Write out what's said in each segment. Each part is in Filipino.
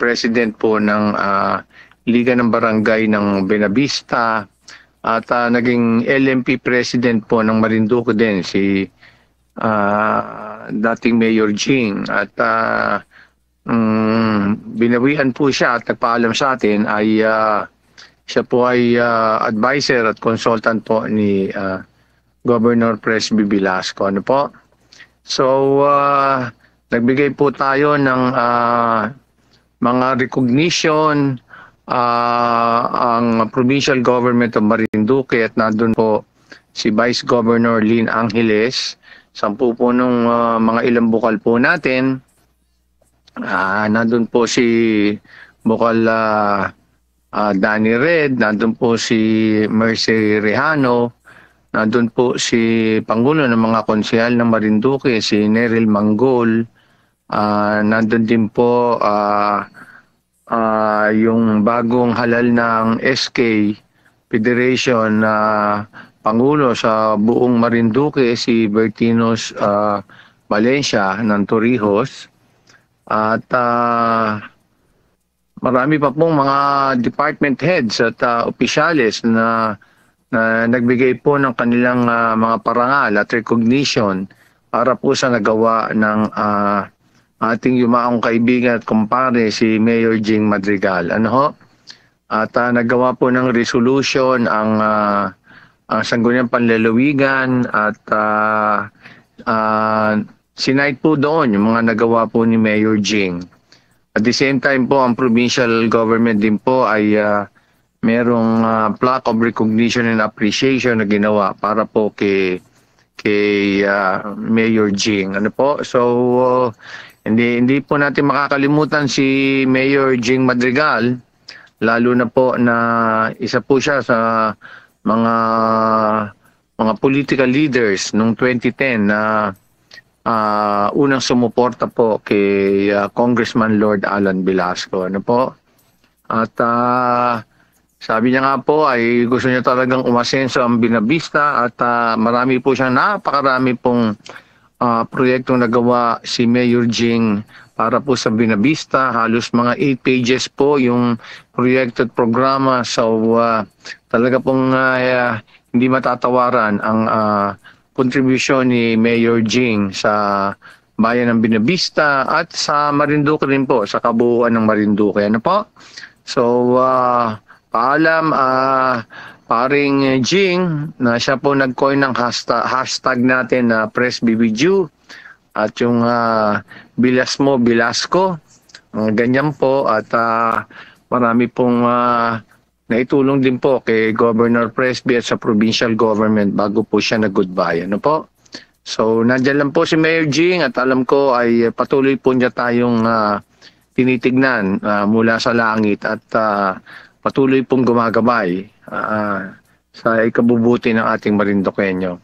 President po ng Liga ng Barangay ng Benavista at naging LMP President po ng Marinduque din si dating Mayor Jing at binawian po siya at nagpaalam sa atin ay siya po ay advisor at consultant po ni Governor Presby Velasco. Ano po? So, nagbigay po tayo ng mga recognition ang provincial government of Marinduque at nandun po si Vice Governor Lynn Angeles, 10 po nung mga ilang bukal po natin. Nandun po si Bukal Danny Red, nandun po si Mercy Rehano, nandun po si Pangulo ng mga konsehal ng Marinduque, si Neryl Manggol, nandun din po yung bagong halal ng SK Federation na Pangulo sa buong Marinduque, si Bertinos Valencia ng Torrijos. At marami pa pong mga department heads at opisyales na nagbigay po ng kanilang mga parangal at recognition para po sa nagawa ng ating yumaong kaibigan at kumpare si Mayor Jing Madrigal. Ano ho? At nagawa po ng resolution ang Sangguniang Panlalawigan at sinight po doon yung mga nagawa po ni Mayor Jing. At the same time po, ang provincial government din po ay merong plaque of recognition and appreciation na ginawa para po kay Mayor Jing. Ano po? So, hindi po natin makakalimutan si Mayor Jing Madrigal, lalo na po na isa po siya sa mga political leaders noong 2010 na unang sumuporta po kay Congressman Lord Alan Velasco. Ano po? At sabi niya nga po ay gusto niya talagang umasenso ang Benavista at marami po siyang napakarami pong proyektong nagawa si Mayor Jing para po sa Benavista. Halos mga 8 pages po yung proyekto at programa. So talaga pong hindi matatawaran ang kontribusyon ni Mayor Jing sa bayan ng Benavista at sa Marinduque rin po, sa kabuuan ng Marinduque. Ano po? So, paalam, paring Jing, na siya po nag-coin ng hashtag natin na PressBBQ at yung Bilas mo, Velasco. Ganyan po at marami pong naitulong din po kay Governor Presby at sa provincial government bago po siya nag-goodbye. Ano po? So, nandiyan lang po si Mayor Jing at alam ko ay patuloy po niya tayong tinitignan mula sa langit at patuloy pong gumagabay sa ikabubuti ng ating Marinduqueño.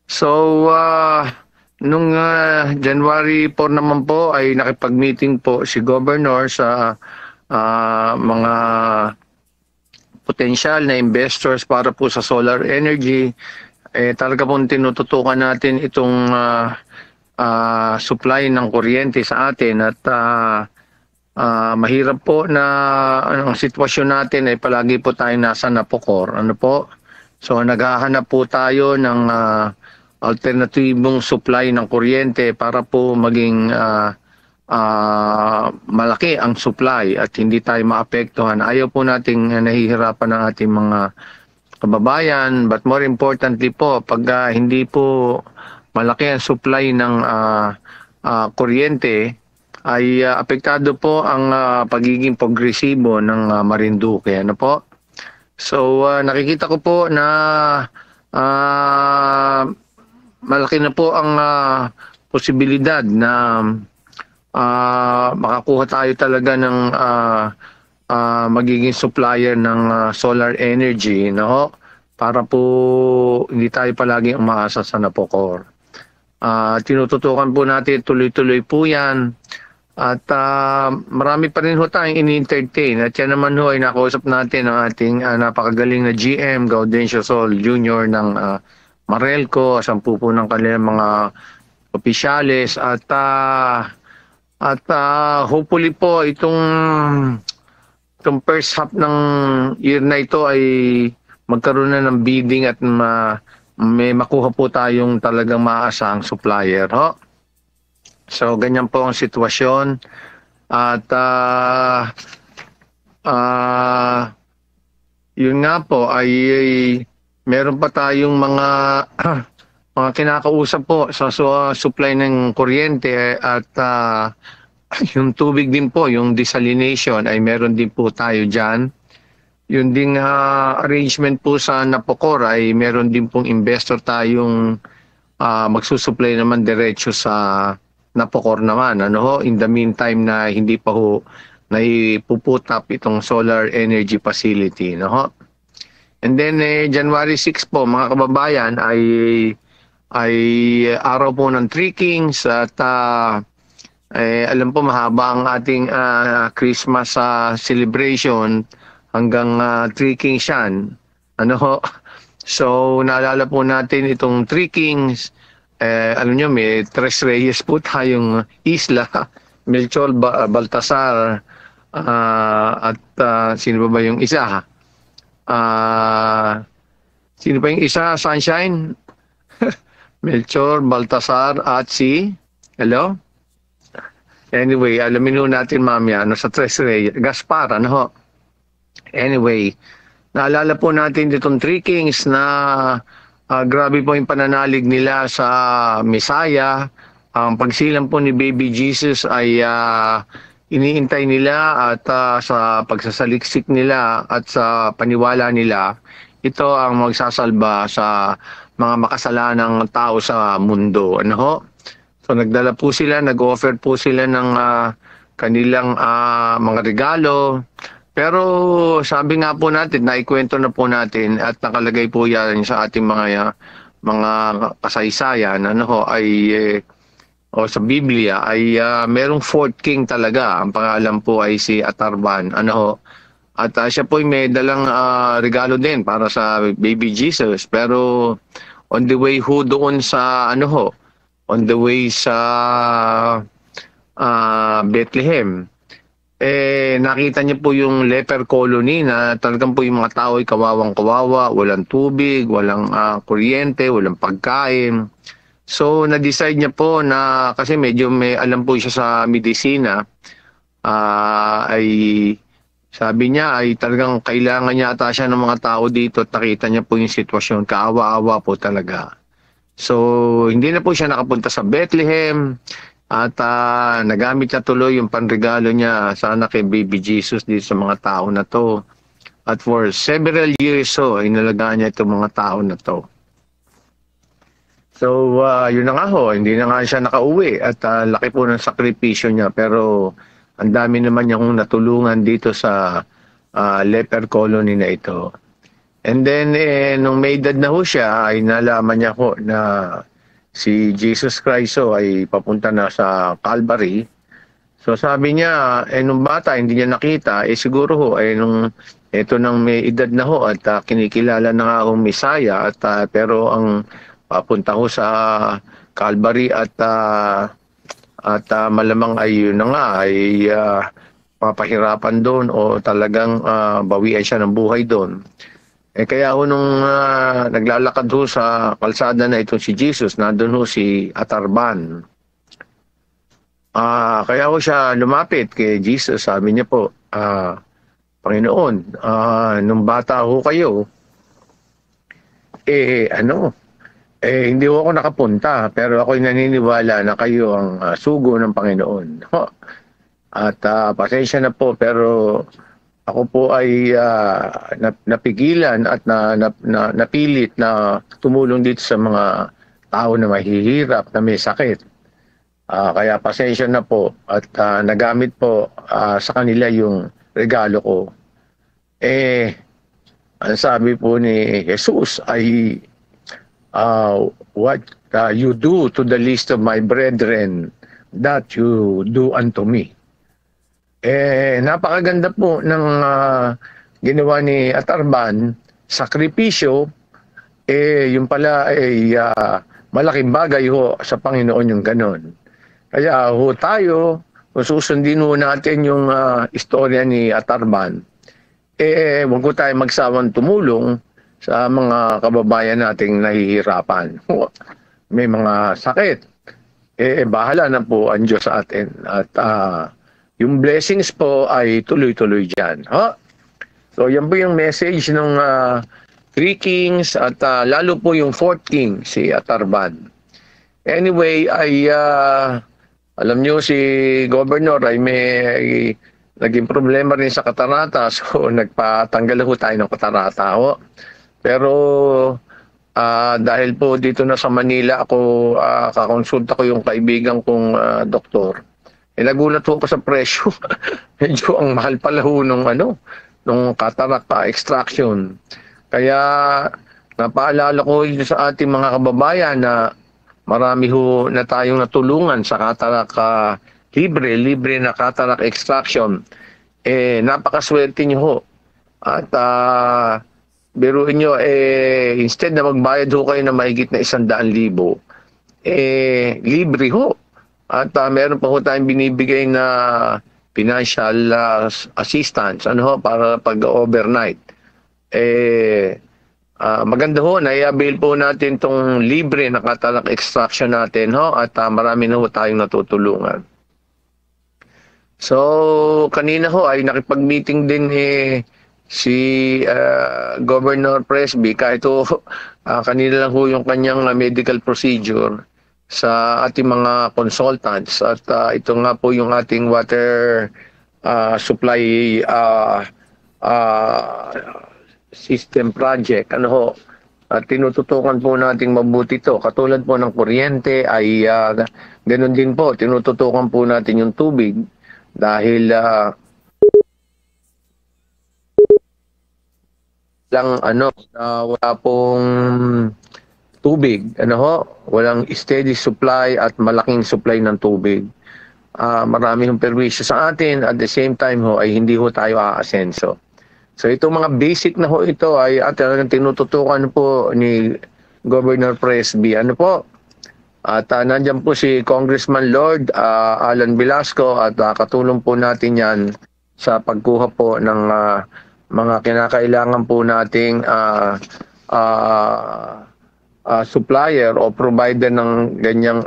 So, nung January 4 naman po ay nakipag-meeting po si Governor sa mga potential na investors para po sa solar energy. Talaga pong tinututukan natin itong supply ng kuryente sa atin at mahirap po na ang sitwasyon natin ay palagi po tayo nasa napokor. Ano po? So naghahanap po tayo ng alternatibong supply ng kuryente para po maging malaki ang supply at hindi tayo maapektuhan. Ayaw po nating nahihirapan ng ating mga kababayan, but more importantly po, pag hindi po malaki ang supply ng kuryente, ay apektado po ang pagiging progresibo ng Marinduque. Ano po? So, nakikita ko po na malaki na po ang posibilidad na makakuha tayo talaga ng magiging supplier ng solar energy, no? Para po hindi tayo palaging umaasa sa napokor. Tinututukan po natin tuloy-tuloy po yan. At marami pa rin ho tayong ini-entertain. At yan naman ho ay nakausap natin ang ating napakagaling na GM, Gaudencio Sol Jr. ng Marelco, 10 po ng kanilang mga opisyales. At At hopefully po itong first half ng year na ito ay magkaroon na ng bidding at may makuha po tayong talagang maaasahang supplier. Ho? So ganyan po ang sitwasyon. At yun nga po ay meron pa tayong mga mga kinakausap po sa supply ng kuryente at yung tubig din po, yung desalination ay meron din po tayo dyan. Yung ding arrangement po sa Napocor ay meron din pong investor tayong magsusupply naman diretso sa Napocor naman. Ano ho, in the meantime na hindi pa ho naipuput up itong solar energy facility. No ho? And then January 6 po mga kababayan ay araw po ng Three Kings at alam po mahaba ang ating Christmas celebration hanggang Three Kings yan. Ano ho? So naalala po natin itong Three Kings. Alam nyo may Tres Reyes po tayong isla. Melchor, Baltasar at sino ba yung isa? Sino pa yung isa? Sunshine? Melchor, Baltasar at si hello? Anyway, alamin ho natin mamaya sa Tres Reyes. Gaspar, ano ho? Anyway, naalala po natin itong Three Kings na grabe po yung pananalig nila sa Messiah. Ang pagsilang po ni Baby Jesus ay iniintay nila at sa pagsasaliksik nila at sa paniwala nila, ito ang magsasalba sa mga makasalanang tao sa mundo. Ano ho? So nagdala po sila, nag-offer po sila ng kanilang mga regalo. Pero sabi nga po natin, naikwento na po natin at nakalagay po yan sa ating mga kasaysayan, ano ho, ay o sa Biblia ay merong fourth king talaga. Ang pangalan po ay si Atarban. Ano ho? At siya po ay may dalang regalo din para sa baby Jesus. Pero on the way ho doon sa ano ho, on the way sa Bethlehem, nakita niya po yung leper colony na talagang po yung mga tao ay kawawang-kawawa, walang tubig, walang kuryente, walang pagkain. So na-decide niya po na kasi medyo may alam po siya sa medisina, ay sabi niya ay talagang kailangan niya ata siya ng mga tao dito at nakita niya po yung sitwasyon, kaawa-awa po talaga. So hindi na po siya nakapunta sa Bethlehem. At nagamit niya tuloy yung panregalo niya sana kay Baby Jesus dito sa mga tao na to. At for several years inalagaan niya itong mga tao na to. So yun na nga ho, hindi na nga siya nakauwi at laki po ng sakripisyo niya. Pero ang dami naman niyang natulungan dito sa leper colony na ito. And then nung may edad na ho siya ay nalaman niya ho na si Jesus Christ ay papunta na sa Calvary. So sabi niya, nung bata hindi niya nakita, siguro ho, nung ito nang may edad na ho at kinikilala na nga akong Messiah at pero ang papunta ho sa Calvary at malamang ay yun na nga ay papahirapan doon o talagang bawian siya ng buhay doon. Kaya ho nung naglalakad ho sa kalsada na itong si Jesus, nandun ho si Atarban. Kaya ho siya lumapit kay Jesus, sabi niya po, Panginoon, nung bata ho kayo, hindi ho ako nakapunta, pero ako'y naniniwala na kayo ang sugo ng Panginoon. At pasensya na po, pero ako po ay napigilan at napilit na tumulong dito sa mga tao na mahihirap, na may sakit. Kaya pasensya na po at nagamit po sa kanila yung regalo ko. Ang sabi po ni Jesus ay, what you do to the least of my brethren, that you do unto me. Napakaganda po ng ginawa ni Atarban, sakripisyo, yung pala ay malaking bagay ho sa Panginoon yung ganon. Kaya ho tayo, kung susundin ho natin yung istorya ni Atarban, wag ko tayo magsawang tumulong sa mga kababayan nating nahihirapan. May mga sakit. Bahala na po ang Diyos sa atin. At yung blessings po ay tuloy-tuloy dyan. So yan po yung message ng Three Kings at lalo po yung Fourth King, si Atarban. Anyway, alam nyo si Governor ay may naging problema rin sa katarata. So nagpatanggal ho tayo ng katarata. Pero dahil po dito na sa Manila ako, kakonsulta ko yung kaibigan kong doktor. Nagulat po ako sa presyo. Medyo ang mahal pala ho nung cataract extraction. Kaya napaalala ko sa ating mga kababayan na marami ho na tayong natulungan sa cataract libre na cataract extraction. Napakaswerte nyo ho. At biruin nyo, instead na magbayad ho kayo na mahigit na 100,000, libre ho. At meron pa ho tayong binibigay na financial assistance para pag-overnight. Maganda ho, nai-avail po natin itong libre na cataract extraction natin at marami na ho tayong natutulungan. So, kanina ho ay nakipag-meeting din si Governor Presby, kahit kanina lang ho yung kanyang medical procedure sa ating mga consultants. At ito nga po yung ating water supply system project. At tinututukan po nating mabuti to. Katulad po ng kuryente ay ganoon din po. Tinututukan po natin yung tubig dahil wala pong tubig, walang steady supply at malaking supply ng tubig. Marami hong perwisyo sa atin, at the same time ay hindi ho tayo aasenso. So itong mga basic na ho ito ay talagang tinututukan po ni Governor Presby. At nandiyan po si Congressman Lord Alan Velasco at katulong po natin yan sa pagkuha po ng mga kinakailangan po nating supplier o provider ng ganyang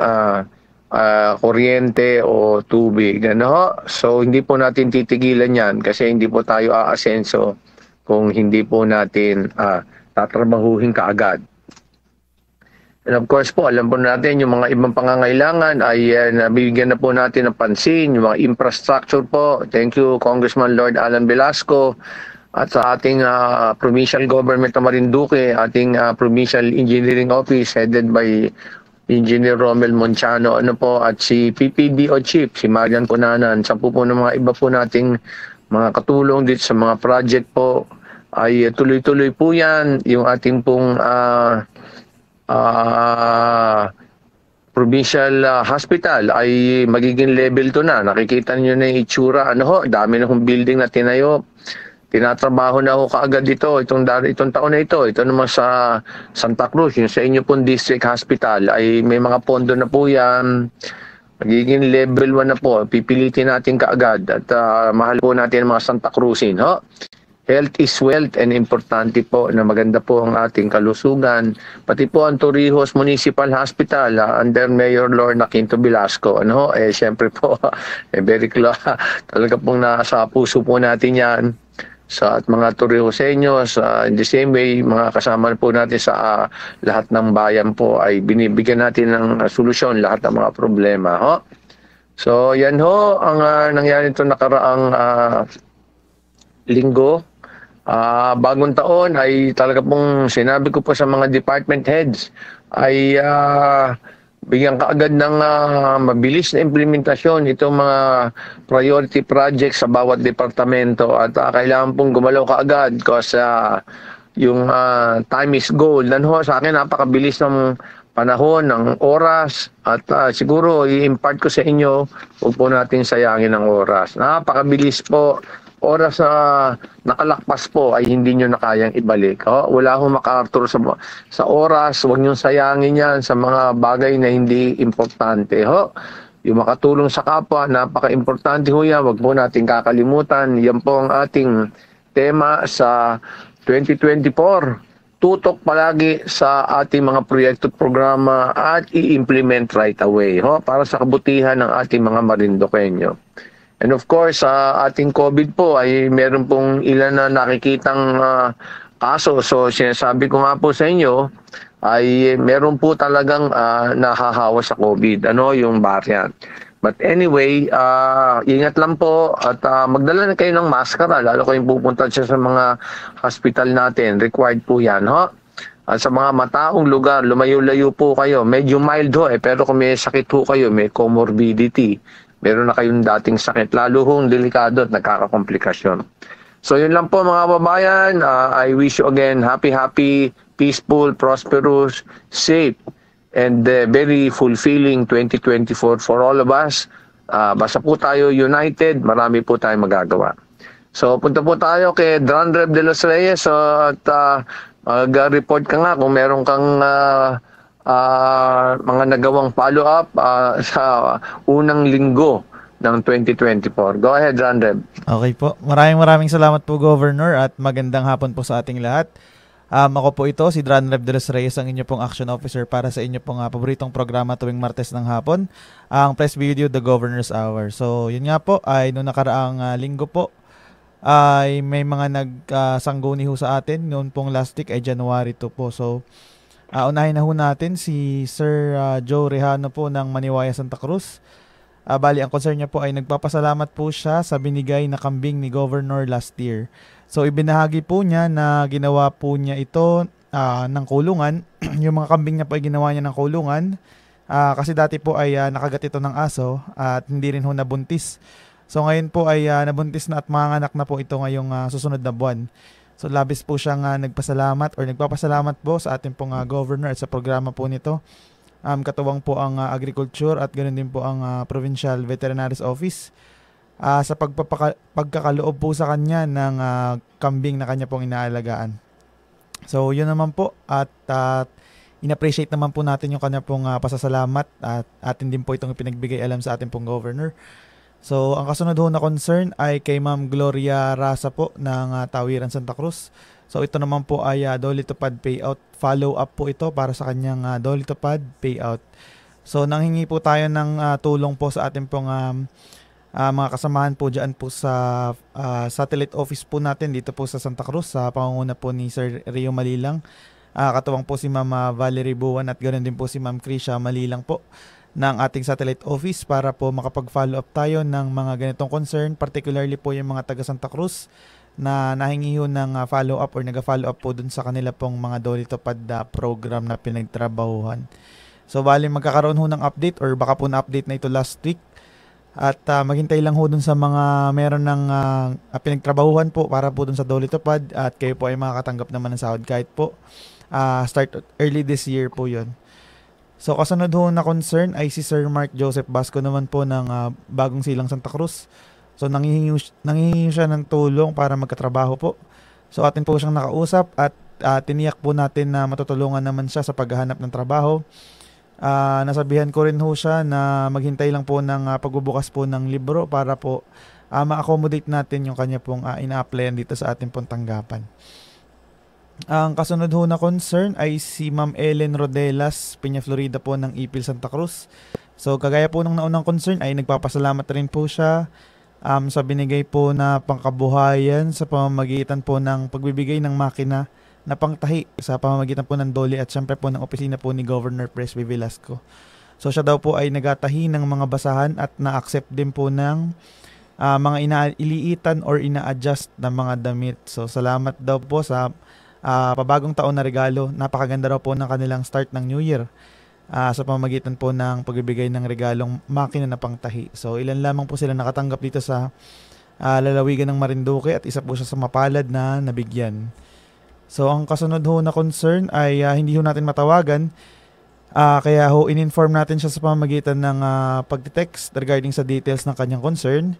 kuryente o tubig. So hindi po natin titigilan yan kasi hindi po tayo aasenso kung hindi po natin tatrabahuhin kaagad. And of course po, alam po natin yung mga ibang pangangailangan ay nabibigyan na po natin ng pansin, yung mga infrastructure po. Thank you Congressman Lord Alan Velasco at sa ating provincial government ng Marinduque, ating provincial engineering office headed by Engineer Romel Monciano at si PPDO Chief, si Marian Cunanan, sa po ng mga iba po nating mga katulong dito sa mga project po ay tuloy-tuloy po yan. Yung ating pong provincial hospital ay magiging level 2 na. Nakikita niyo na yung itsura. Dami na hong building na tinayo. Tinatrabaho na ako kaagad itong taon na ito. Ito naman sa Santa Cruz, yung sa inyo pong district hospital, ay may mga pondo na po yan. Magiging level 1 na po. Pipilitin natin kaagad. At mahal po natin ang mga Santa Cruzin. Health is wealth, and importante po na maganda po ang ating kalusugan. Pati po ang Torrijos Municipal Hospital under Mayor Lorna Quinto Velasco. Siyempre po, very close. Talaga pong nasa puso po natin yan. At mga Torrijoseños, in the same way, mga kasama po natin sa lahat ng bayan po ay binibigyan natin ng solusyon lahat ng mga problema. So yan ang nangyari ito nakaraang linggo. Bagong taon ay talaga pong sinabi ko po sa mga department heads ay bigyan kaagad ng mabilis na implementasyon itong mga priority projects sa bawat departamento, at kailangan pong gumalaw kaagad kasi yung time is gold. Sa akin napakabilis ng panahon, ng oras, at siguro i-impart ko sa inyo, huwag po natin sayangin ang oras. Napakabilis po. Oras na nakalakpas po ay hindi nyo na kayang ibalik. Wala akong MacArthur sa oras. Huwag nyo sayangin yan sa mga bagay na hindi importante. yung makatulong sa kapwa, napaka-importante ho yan. Huwag po natin kakalimutan. Yan po ang ating tema sa 2024. Tutok palagi sa ating mga proyekto at programa at i-implement right away para sa kabutihan ng ating mga Marinduqueño. And of course, sa ating COVID po ay meron pong ilan na nakikitang kaso. So sinasabi ko nga po sa inyo ay meron po talagang nahahawa sa COVID, yung variant. But anyway, ingat lang po at magdala na kayo ng maskara, lalo kayong pupunta siya sa mga hospital natin. Required po yan, At sa mga mataong lugar, lumayo-layo po kayo. Medyo mild pero kung may sakit po kayo, may comorbidity, meron na kayong dating sakit, lalo hong delikado at nagkakakomplikasyon. So yun lang po mga babayan. I wish you again happy, peaceful, prosperous, safe, and very fulfilling 2024 for all of us. Basta po tayo united, marami po tayong magagawa. So punta po tayo kay Dran Rev de los Reyes at mag-report ka nga kung meron kang mga nagawang follow-up sa unang linggo ng 2024. Go ahead, Dran Rev. Okay po. Maraming salamat po, Governor, at magandang hapon po sa ating lahat. Ako po ito, si Dran Rev de los Reyes, ang inyo pong action officer para sa inyo pong paboritong programa tuwing Martes ng hapon, ang press video, The Governor's Hour. So, yun nga po, ay noong nakaraang linggo po, ay may mga nagsangguni ho sa atin. Noon pong last week ay January 2 po. So, unahin na ho natin si Sir Joe Rejano po ng Maniwaya, Santa Cruz. Bali, ang concern niya po ay nagpapasalamat po siya sa binigay na kambing ni Governor last year. So, ibinahagi po niya na ginawa po niya ito ng kulungan. Yung mga kambing niya po ay ginawa niya ng kulungan. Kasi dati po ay nakagat ito ng aso at hindi rin ho nabuntis. So, ngayon po ay nabuntis na at manganak na po ito ngayong susunod na buwan. So, labis po siyang nagpasalamat or nagpapasalamat po sa ating pong governor at sa programa po nito. Katuwang po ang agriculture at ganoon din po ang Provincial Veterinaries Office. Sa pagkakaloob po sa kanya ng kambing na kanya pong inaalagaan. So, yun naman po at in-appreciate naman po natin yung kanya pong pasasalamat at atin din po itong ipinagbigay alam sa ating pong governor. So, ang kasunod ho na concern ay kay Ma'am Gloria Rasa po ng Tawiran, Santa Cruz. So, ito naman po ay Dole Tupad payout. Follow-up po ito para sa kanyang Dole Tupad payout. So, nanghingi po tayo ng tulong po sa ating pong mga kasamahan po dyan po sa satellite office po natin dito po sa Santa Cruz sa pangunguna po ni Sir Rio Malilang. Katuwang po si Ma'am Valerie Buwan at ganoon din po si Ma'am Krisha Malilang po ng ating satellite office para po makapag-follow up tayo ng mga ganitong concern, particularly po yung mga taga Santa Cruz na nahingi ho ng follow up or nag-follow up po dun sa kanila pong mga Dole Tupad program na pinagtrabahuhan. So bali magkakaroon ho ng update or baka po na-update na ito last week. At maghintay lang ho dun sa mga meron ng pinagtrabahuhan po para po dun sa Dole Tupad at kayo po ay makakatanggap naman ng sahod kahit po start early this year po yon. So kasunod ho na concern ay si Sir Mark Joseph Basco naman po ng Bagong Silang, Santa Cruz. So nanghihingi siya ng tulong para magkatrabaho po. So atin po siyang nakausap at tiniyak po natin na matutulungan naman siya sa paghahanap ng trabaho. Nasabihan ko rin ho siya na maghintay lang po ng pagbubukas po ng libro para po ma-accommodate natin yung kanya pong ina-applyan dito sa ating pong tanggapan. Ang kasunod ho na concern ay si Ma'am Ellen Rodelas, Peña Florida po ng Ipil, Santa Cruz. So kagaya po ng naunang concern ay nagpapasalamat rin po siya sa binigay po na pangkabuhayan sa pamamagitan po ng pagbibigay ng makina na pangtahi sa pamamagitan po ng Dole at syempre po ng opisina po ni Governor Presby Velasco. So siya daw po ay nagatahi ng mga basahan at na-accept din po ng mga iliitan or ina-adjust na mga damit. So salamat daw po sa pabagong taon na regalo. Napakaganda raw po ng kanilang start ng New Year sa pamamagitan po ng pagbibigay ng regalong makina na pangtahi. So ilan lamang po sila nakatanggap dito sa lalawigan ng Marinduque at isa po siya sa mapalad na nabigyan. So ang kasunod ho na concern ay hindi ho natin matawagan. Kaya ho in-inform natin siya sa pamamagitan ng pag-text regarding sa details ng kanyang concern.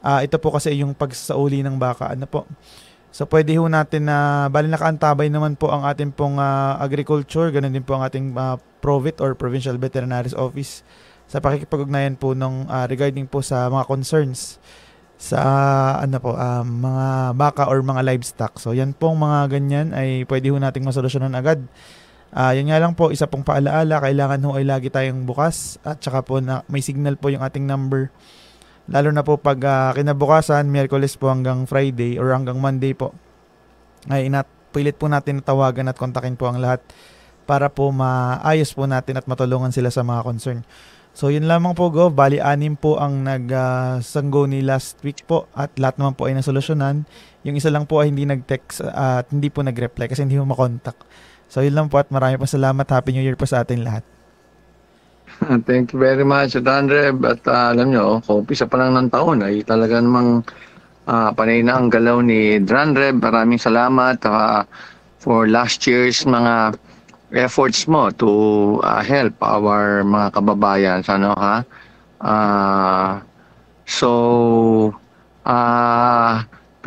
Ito po kasi yung pagsasauli ng baka. Ano po? So pwede ho natin na bali nakaantabay naman po ang ating pong agriculture, ganun din po ang ating Provit or Provincial Veterinaries Office sa pakikipag-ugnayan po regarding po sa mga concerns sa mga baka or mga livestock. So yan pong mga ganyan ay pwede ho nating masolusyonan agad. Yan nga lang po, isa pong paalaala, kailangan ho ay lagi tayong bukas at saka po na may signal po yung ating number. Lalo na po pag kinabukasan, Miyerkules po hanggang Friday or hanggang Monday po, ay pilit po natin tawagan at kontakin po ang lahat para po maayos po natin at matulungan sila sa mga concern. So yun lamang po, Gov. Bali 6 po ang nagsanggo ni last week po at lahat naman po ay nasolusyonan. Yung isa lang po ay hindi nag-text at hindi po nag-reply kasi hindi mo makontak. So yun lang po at marami pa salamat. Happy New Year po sa atin lahat. Thank you very much, Dranreb. At alam nyo, umpisa pa lang ng taon ay talaga namang panay na ang galaw ni Dranreb. Maraming salamat for last year's mga efforts mo to help our mga kababayan. Ano ha?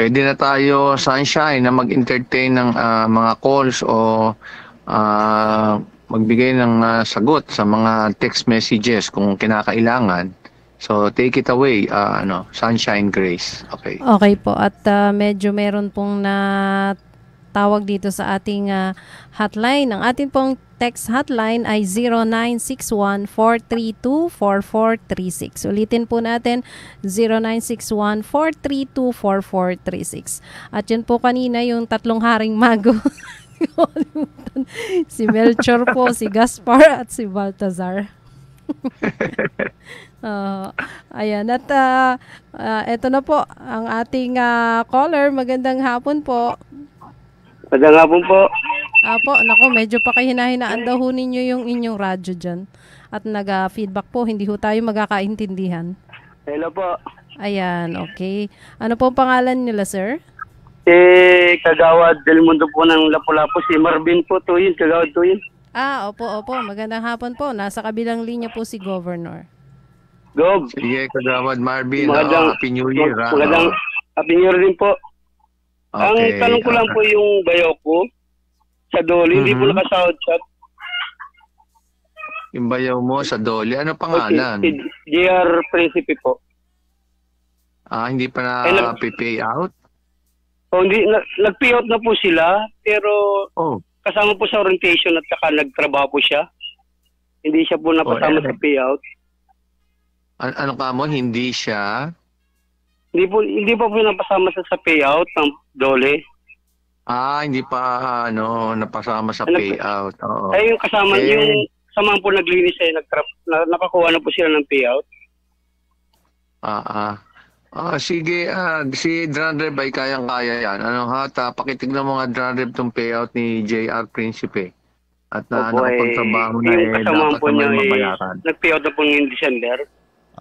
Pwede na tayo, Sunshine, na mag-entertain ng mga calls o magbigay ng sagot sa mga text messages kung kinakailangan. So take it away, Sunshine Grace. Okay. Okay po. At medyo meron pong tawag dito sa ating hotline. Ang ating pong text hotline ay 0961-432-4436. Ulitin po natin, 0961-432-4436. At yun po kanina yung 3 haring mago. Si Melchor po, si Gaspar at si Baltazar. Ayan. At eto na po ang ating caller. Magandang hapon po. Magandang hapon po. Nako, medyo pa kahina-hinaan daw ho ninyo yung inyong radyo dyan. At nag-feedback po, hindi ho tayo magkakaintindihan. Hello po. Ayan, okay. Ano po ang pangalan nila, sir? Kagawad Del Mundo po ng Lapu-Lapu. Si Marvin po, Tuyin. Kagawad Tuyin. Opo. Magandang hapon po. Nasa kabilang linya po si Governor. Gob. Sige, Kagawad Marvin. Happy New Year. Magandang Happy New Year din po. Okay, ang tanong ko lang po yung bayo ko sa Dolly, hindi po nakasahod chat. Yung bayaw mo sa Dolly, ano pangalan? Okay, JR Principe po. Hindi pa na-pay out? Hindi, nag-pay out na po sila, pero kasama po sa orientation at saka nagtrabaho po siya. Hindi siya po napasama sa payout. Ano ka mo, hindi siya? Hindi pa po napasama sa payout ng Dole. Hindi pa napasama sa payout. Oo. Ay yung kasama yung kasama po naglinis ay nakakuha na po sila ng payout. Sige, si Dranreb ay kayang-kaya yan. Pakitignan mo nga Dranreb tong payout ni JR Principe. At nakapagtrabaho na dapat po naman mabayaran. Nag-payout na po ng December.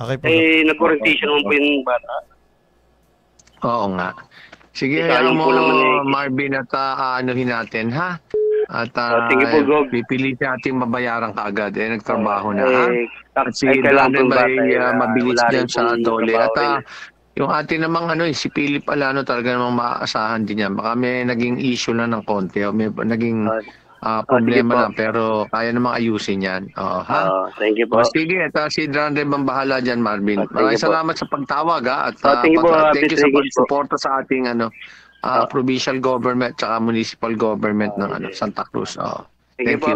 Okay po. Nag-orientation naman po yung bata. Oo nga. Sige, Marvin, at anuhin natin, ha? At pipili natin mabayaran ka agad. Nagtrabaho na, ha? At si Dranreb ay mabilis dyan sa Dole. At yung atin namang si Philip Alano talaga namang maaasahan din yan. Baka may naging issue lang ng konti. May naging problema lang. Pero kaya namang ayusin yan. Thank you po. Sige, at si Dranreb ang bahala dyan, Marvin. Maraming salamat sa pagtawag. At thank you thank you sa pag-suporta sa ating provincial government at municipal government ng Santa Cruz. Thank you.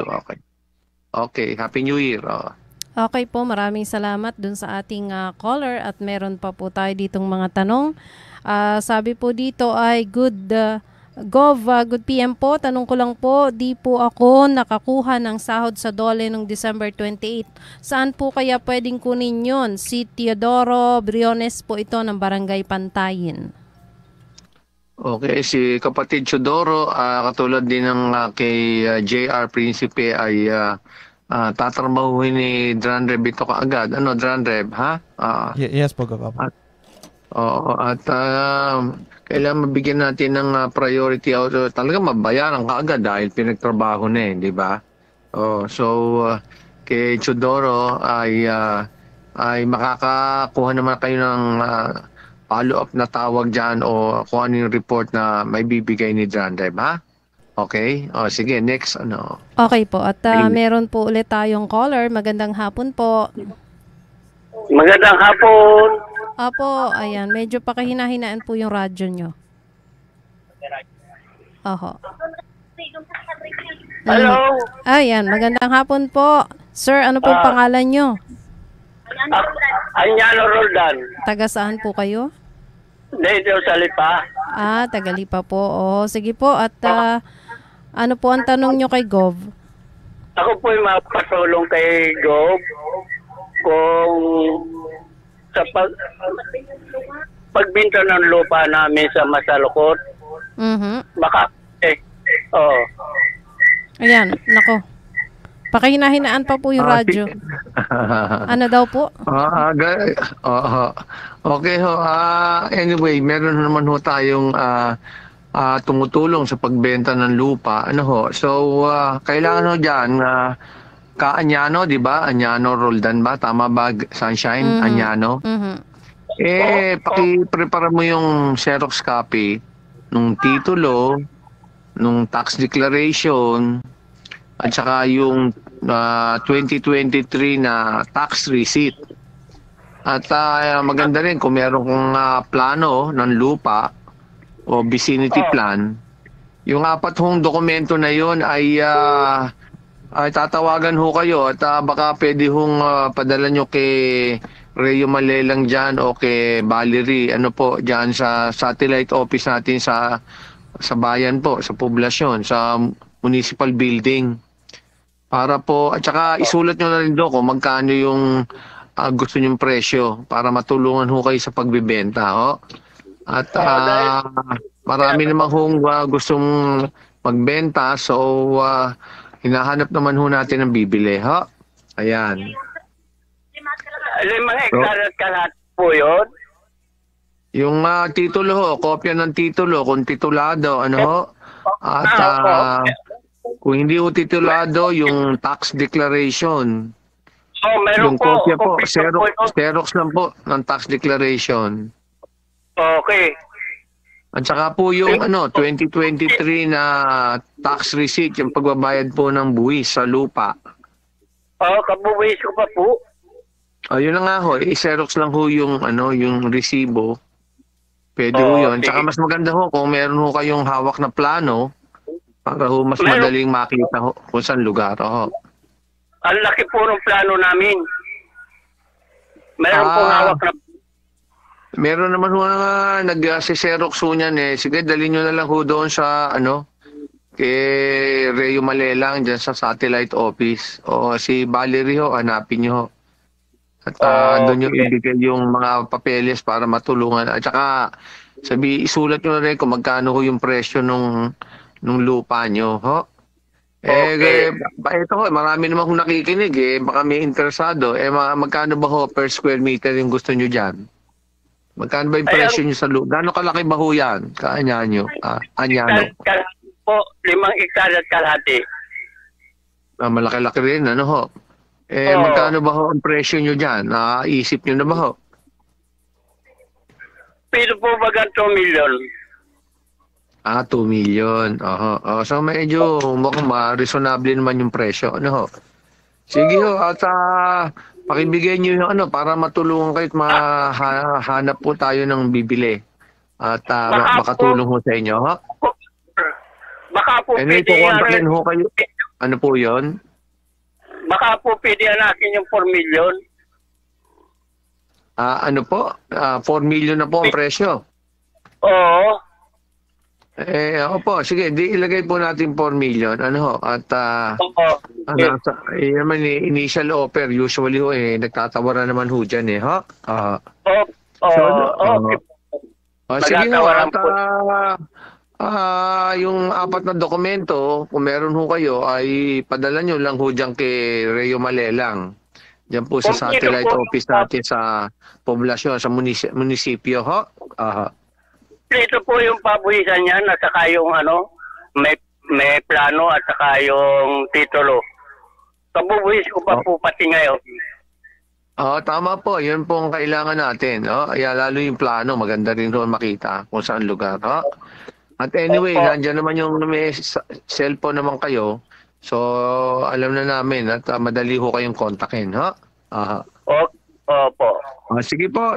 Okay. Happy New Year. Okay po, maraming salamat dun sa ating caller at meron pa po tayo ditong mga tanong. Sabi po dito ay good PM po. Tanong ko lang po, di po ako nakakuha ng sahod sa Dole noong December 28. Saan po kaya pwedeng kunin yun? Si Teodoro Briones po ito ng Barangay Pantayin. Okay, si kapatid Teodoro, katulad din ng kay JR Principe ay tatrabahuhin ni Dranreb ito kaagad. Dranreb, ha? Yes po, Gov. At kailangan mabigyan natin ng priority talaga mabayaran kaagad dahil pinagtrabaho na di ba? Kay Teodoro ay makakakuha naman kayo ng follow-up na tawag dyan o kung ano yung report na may bibigay ni Dranreb, ha? Okay? Sige, next. Okay po. At meron po ulit tayong caller. Magandang hapon po. Magandang hapon. Opo, ayan. Medyo pakahina-hinaan po yung radyo nyo. Oho. Hello. Ayan, magandang hapon po. Sir, ano pong pangalan nyo? Anyano Roldan. Taga saan po kayo? Dito sa Lipa. Tagalipa po. Oh, sige po. At ano po ang tanong nyo kay Gov? Ako po yung mapatulong kay Gob kung sa pagbinta ng lupa namin sa Masalukot. Baka, Ayan, nako. Pakahina-hinaan pa po yung radyo. Ano daw po? Okay ho. Anyway, meron naman ho tayong tumutulong sa pagbenta ng lupa. Ano ho? So, kailangan ho dyan, ka-Anyano, di ba? Anyano Roldan ba? Tama ba, Sunshine? Anyano? Paki-prepare mo yung Xerox copy nung titulo, nung tax declaration, at saka yung 2023 na tax receipt. At maganda rin kung meron kong plano ng lupa o vicinity plan. Yung 4 hong dokumento na yun ay tatawagan ho kayo at baka pwede hong padala nyo kay Reo Malelang dyan o kay Valerie, ano po, dyan sa satellite office natin sa bayan po, sa poblasyon, sa municipal building. Para po, at saka isulat nyo na rin doon kung magkano yung gusto nyong presyo para matulungan ho kayo sa pagbibenta. Ho. At marami naman hong gustong magbenta, so hinahanap naman ho natin ang bibili. Ho. Ayan. 5 hektarya at kalat po yun? Yung titulo ho, kopya ng titulo, kung titulado, ano ho. At kung hindi ho titulado, yung tax declaration. Meron yung kopya po, Xerox lang po ng tax declaration. Okay. At saka po yung 2023 na tax receipt, yung pagbabayad po ng buwis sa lupa. Kabuwis ko pa po. Yun na nga ho, i-Xerox lang ho yung yung resibo. Pwede ho yun. Tsaka mas maganda ho kung meron ho kayong hawak na plano para ho mas madaling makita ho kung saan lugar ho. Ang laki po ng plano namin. Meron pong hawak na... Meron naman ho na nag-Xerox ho niyan eh. Sige, dalhin nyo na lang ho doon sa kay Reo Malelang dyan sa satellite office. O si Valerie ho, hanapin nyo ho. At doon yung ibigay yung mga papeles para matulungan. At saka isulat nyo na rin kung magkano ho yung presyo nung lupa nyo. Ho? Ito ho, marami naman kung nakikinig eh. Baka may interesado. Magkano ba ho per square meter yung gusto nyo dyan? Magkano ba yung presyo nyo sa lupa? Gano'ng kalaki ba ho yan? Anyano? Anyano? Po, 5 hektarya at kalahati. Malaki-laki rin, ano ho? Magkano ba ho ang presyo nyo dyan? Naisip nyo na ba ho? Pero po ba 2 million? 2 million. So medyo mukhang reasonable naman yung presyo. Ano ho? Sige ho, at pakibigay nyo yung para matulungan kayo at mahanap po tayo ng bibili. At makatulong ho sa inyo. Ha? Baka po pwede kukontakin ho kayo. Ano po yon? Baka po pwede natin yung 4 million. Ano po? 4 million na po ang presyo. Oo. Opo, sige, ilagay po natin 4 million. Ano ho? At naman initial offer, usually ho nagtatawaran naman ho dyan ha? Sige ho, at yung 4 na dokumento, kung meron ho kayo, ay padala nyo lang ho dyan kay Reo Malelang. Diyan po sa satellite office natin sa poblasyon, sa munisipyo ho. Ito po yung pabuhisan niyan at saka yung may plano at saka yung titulo. Kabubuhis ko pa po pati ngayon. Tama po. Yun po ang kailangan natin. Lalo yung plano. Maganda rin doon makita kung saan lugar. At anyway, nandiyan naman yung may cellphone naman kayo. So, alam na namin at madali ho kayong kontakin. Opo. Sige po,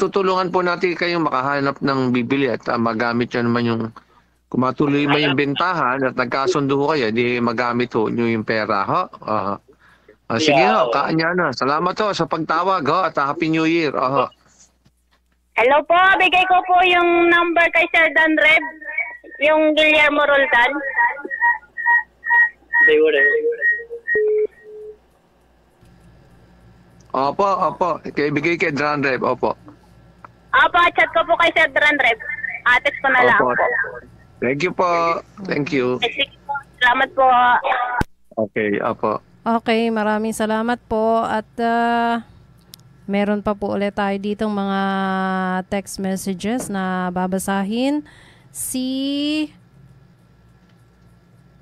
tutulungan po natin kayong makahanap ng bibili at magamit nyo naman yung kung matuloy man yung bentahan at nagkasundo ho kayo, di magamit ho nyo yung pera ho. Sige ho, kaanya na. Salamat ho sa pagtawag ho at Happy New Year. Hello po, bigay ko po yung number kay Sir Dan Reb, yung Guillermo Roldan. Opo. Bigay kay Dan Reb, opo. Opo, chat ko po kay Sir Dan Reb. Atex ko na lang po. Thank you po. Thank you. Sige po, salamat po. Okay, opo. Okay, maraming salamat po at meron pa po ulit tayo ditong mga text messages na babasahin.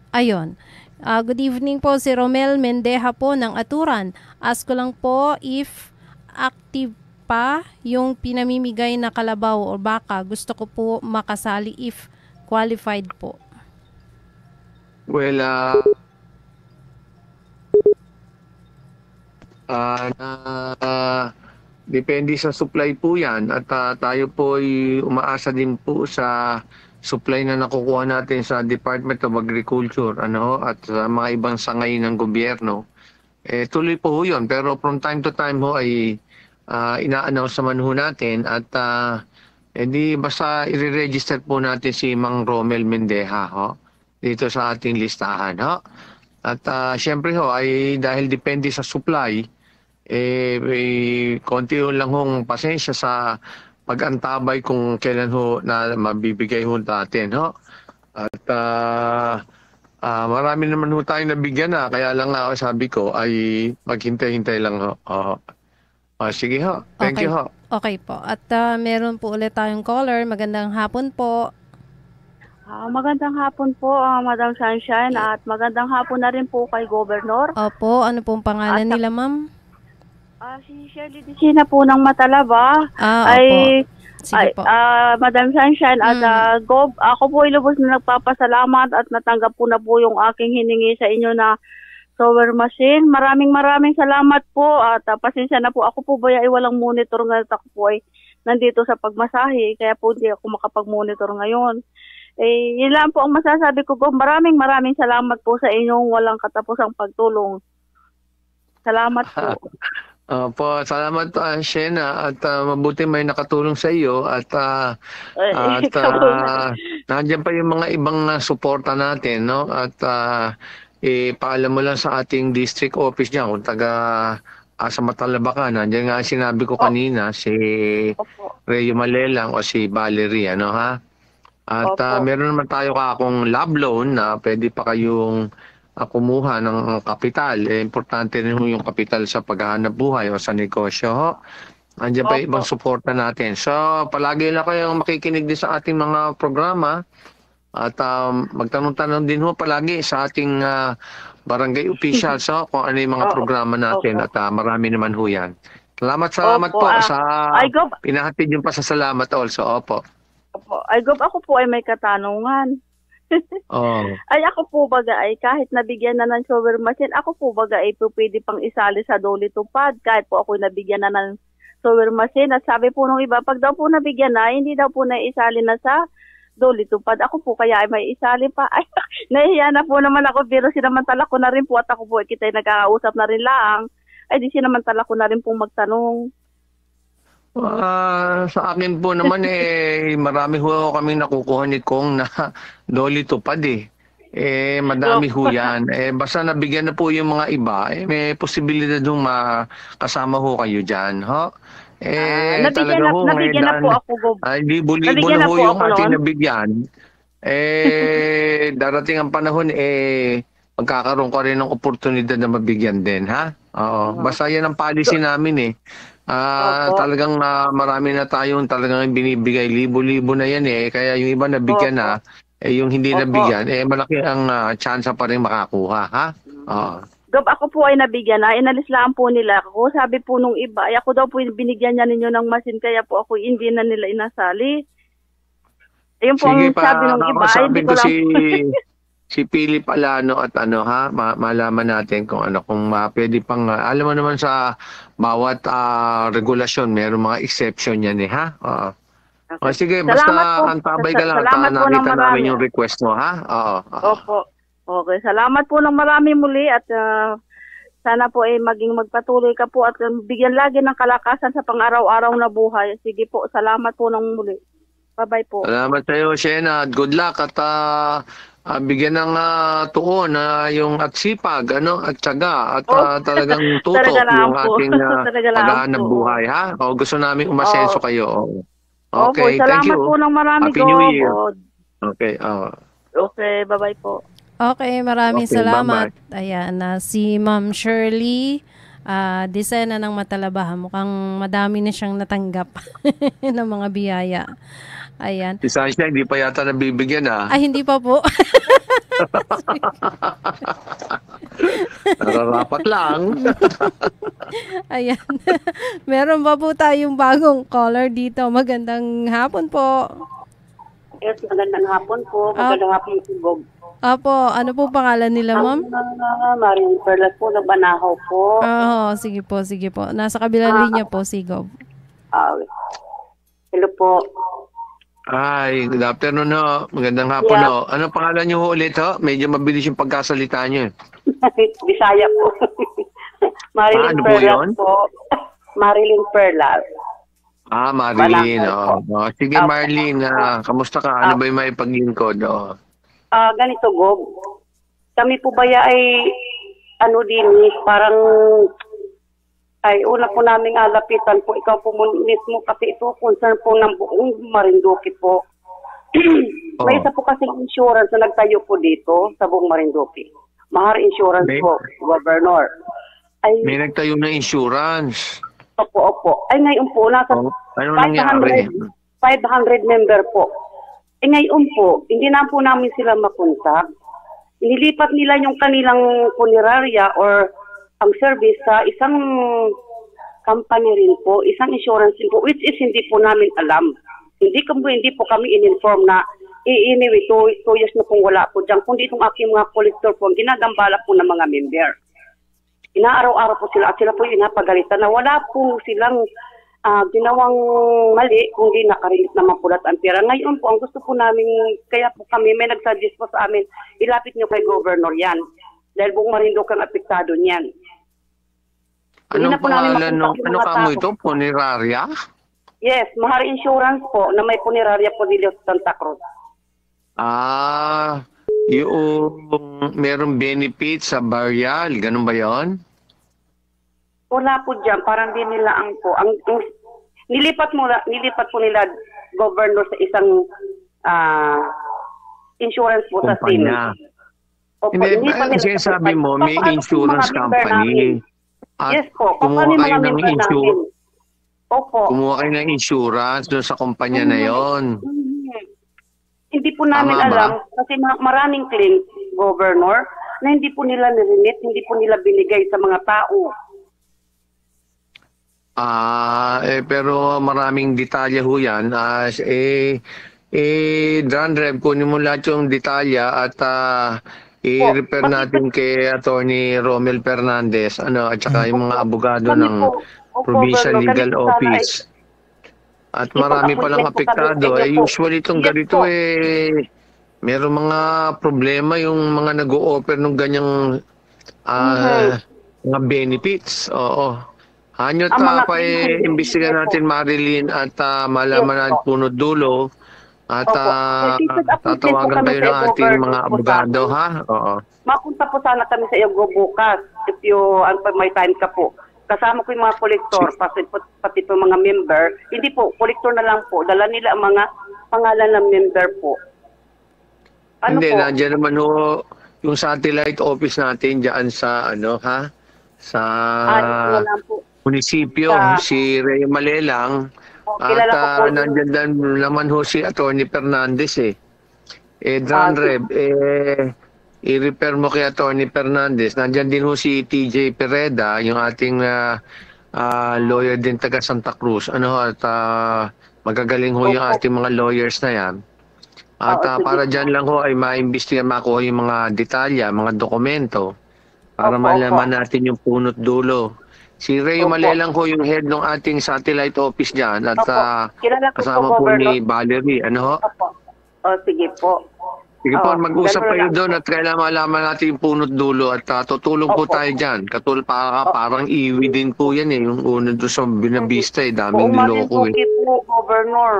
Ayun. Good evening po, si Romel Mendeha po ng Aturan. Ask ko lang po if active pa yung pinamimigay na kalabaw o baka. Gusto ko po makasali if qualified po. Well, depende sa supply po yan at tayo po ay umaasa din po sa supply na nakukuha natin sa Department of Agriculture at sa mga ibang sangay ng gobyerno. Tuloy po ho yun, pero from time to time ho ay ina-announce naman ho natin at di basta i-register po natin si Mang Romel Mendeha dito sa ating listahan At syempre ho ay dahil depende sa supply, konti lang hong pasensya sa pag-antabay kung kailan ho na mabibigay ho natin At marami naman ho tayong nabigyan na, kaya lang nga sabi ko ay maghintay-hintay lang sige ho. Thank you ho. Okay po. At meron po ulit tayong caller. Magandang hapon po. Magandang hapon po, Madam Sunshine, at magandang hapon na rin po kay Governor. Opo, ano pong pangalan nila, ma'am? Si Shirley Dicina po ng Matalaba. Opo. Sige po. Madam Sunshine at Gov, ako po ay lubos na nagpapasalamat at natanggap po na po yung aking hiningi sa inyo na sower machine. Maraming salamat po at pasensya na po. Ako po ba ay walang monitor ngayon at ako po ay nandito sa pagmasahe kaya po hindi ako makapag-monitor ngayon. Yun lang po ang masasabi ko. Maraming salamat po sa inyong walang katapusang pagtulong. Salamat po. Salamat Shena at mabuti may nakatulong sa iyo at nandiyan pa yung mga ibang suporta natin at paalam mo lang sa ating district office diyan kung taga sa Matalaba ka. Nandiyan nga sinabi ko kanina si Reo Malelang o si Valerie At meron naman tayo akong lab loan na pwede pa kayong kumuha ng kapital. Importante rin yung kapital sa paghahanap buhay o sa negosyo. Andiyan pa ibang suporta natin. So, palagi lang kayong makikinig din sa ating mga programa at magtanong-tanong din palagi sa ating barangay officials kung ano yung mga programa natin at marami naman yan. Salamat po sa pinahatid yung pasasalamat also. Opo. Ako po ay may katanungan. Ay ako po baga ay kahit nabigyan na ng sower machine, ako po baga ay pwede pang isali sa Doli Tupad kahit po ako nabigyan na ng sower machine. At sabi po nung iba, pag daw po nabigyan na, hindi daw po na isali na sa Doli Tupad. Ako po kaya ay may isali pa. Ay, nahiya na po naman ako pero sinamantala ko na rin po at ako po kita ay nagkakausap na rin lang. Ay di sinamantala ko na rin po magtanong. Sa akin po naman marami kami nakukuha ni Kong na Doli Tupad madami yan. Basta nabigyan na po yung mga iba, may posibilidad hong makasama kayo dyan. Nabigyan na po ako, Gob. Libo na po yung ating nabigyan. Darating ang panahon, magkakaroon ka rin ng oportunidad na mabigyan din, Basta yan ang policy namin talagang marami na tayong talagang binibigay, libo-libo na yan kaya yung iba nabigyan na, yung hindi nabigyan, malaki ang chance pa rin makakuha, Gob, ako po ay nabigyan na, inalis lang po nila ako. Sabi po nung iba, ay ako daw po binigyan niya ninyo ng machine, kaya po ako hindi na nila inasali. Ayun po ang sabi nung iba, hindi ko lang si Philip Alano at ano ha, malaman natin kung ano, kung pwede pang, alam mo naman sa bawat regulasyon, mayroong mga exception yan ha. O sige, basta antabay ka lang at nakita namin yung request mo ha. Opo. Okay, salamat po ng marami muli at sana po maging magpatuloy ka po at bigyan lagi ng kalakasan sa pang-araw-araw na buhay. Sige po, salamat po ng muli. Bye-bye po. Salamat sa iyo, Shena. Good luck at bigyan ng tuon yung at sipag, at tiyaga at talagang tutok yung ating paghahanap buhay, ha? O gusto namin umasenso kayo. Okay, thank you. Salamat po ng marami. Happy New Year. Okay, Okay, bye-bye po. Okay, maraming salamat. Ayan, si Ma'am Shirley Disena ng Matalabaha. Mukhang madami na siyang natanggap ng mga biyaya. Ayan. Si Sasha, hindi pa yata nabibigyan Ay, hindi pa po. Nararapat lang. Ayan. Meron pa po tayong bagong caller dito. Magandang hapon po. Yes, magandang hapon po. Magandang hapon po, Gog. Apo, ano po pangalan nila, ma'am? Maring Perlas po, na Banahaw po. Sige po, sige po. Nasa kabilang linya po, si Gob. Hello po. Ay, good afternoon ho. Magandang hapon ho. Ano pangalan niyo ulit ho? Medyo mabilis yung pagkasalita niyo. Bisaya po. Marilyn Perlas po. Marilyn Perlas. Marilyn. Sige, Marilyn. Kamusta ka? Ano ba yung may paglingkod? Ganito, Gob. Kami po ba ay parang una po naming alapitan po, ikaw po mismo kasi ito concern po ng buong Marinduque po. May isa po kasing insurance na nagtayo po dito sa buong Marinduque. Mahar Insurance po, Governor. May nagtayo na insurance? Opo. Ay ngayon po, nasa ano nangyari? 500 member po. Ngayon po, hindi na po namin sila makontak. Inilipat nila yung kanilang punerarya or ang service sa isang company rin po, isang insurance rin po, which is hindi po namin alam. Hindi po kami in-inform na anyway, 2 years na pong wala po dyan. Kundi itong aking mga collector po, ginagambala po ng mga member. Inaaraw-araw po sila at sila po yung napagalitan na wala po silang ginawang mali kundi nakarilit naman po lahat ang pera. Ngayon po, ang gusto po namin, kaya po kami, may nagsuggest po sa amin, ilapit nyo kay Governor yan. Dahil buong Marinduque ang apektado niyan. Anong pangalan nung, ano kamo ito? Punerarya? Yes, Mahar Insurance po, na may punerarya po dito sa Santa Cruz. Yung merong benefit sa burial, ganun ba yon? Wala po dyan, parang di nila nilipat po nila Governor sa isang insurance po sa SIM. Hindi, sinasabi mo, may insurance company. Yes po, kumuha kayo ng insurance. Opo. Kumuha kayo ng insurance doon sa kumpanya na yon. Hindi po namin alam kasi maraming claims, Governor, na hindi po nila narinig, hindi po nila binigay sa mga tao. Pero maraming detalye ho yan. John Rev, kunin mo lahat yung detalya at i-refer natin kay Attorney Romel Fernandez at saka yung mga abogado ng Provincial Legal Office. At marami palang apektado. Usually itong ganito meron mga problema yung mga nag-o-offer ng ganyang mga benefits. Oo. Hanyot imbestiga natin, Marilyn, at malaman natin punot dulo at tatawagan kayo ng ating mga abogado, ha? Oo. Mapunta po sana kami sa iyo bukas if may time ka po. Kasama ko yung mga kolektor, pati po mga member. Hindi po, kolektor na lang po. Dala nila ang mga pangalan ng member po. Hindi, nandiyan naman ho yung satellite office natin dyan sa sa munisipyo, si Rey Malelang, at nandiyan naman ho si Attorney Fernandez John Reb, i-repair mo kay Attorney Fernandez. Nandiyan din ho si TJ Pereda, yung ating lawyer din taga Santa Cruz. Magagaling ho yung ating mga lawyers na yan. At sige para po. dyan lang ho ay maimbestigan makuha yung mga detalya, mga dokumento para Opo, opo. malaman natin yung punot dulo. Si Ray Opo. Malelang ho yung head ng ating satellite office dyan at Opo. Kilala ko po, kasama po Governor. ni Valerie. Ano ho? Opo. Sige po. Sige po, mag-usap Ganun kayo lang doon po. at kailangan malaman natin yung punot dulo at tutulong po Opo. tayo dyan. Parang iwi din po yan eh. Yung una doon sa binabista eh, daming Buong niloko eh. Marinduque po, Governor.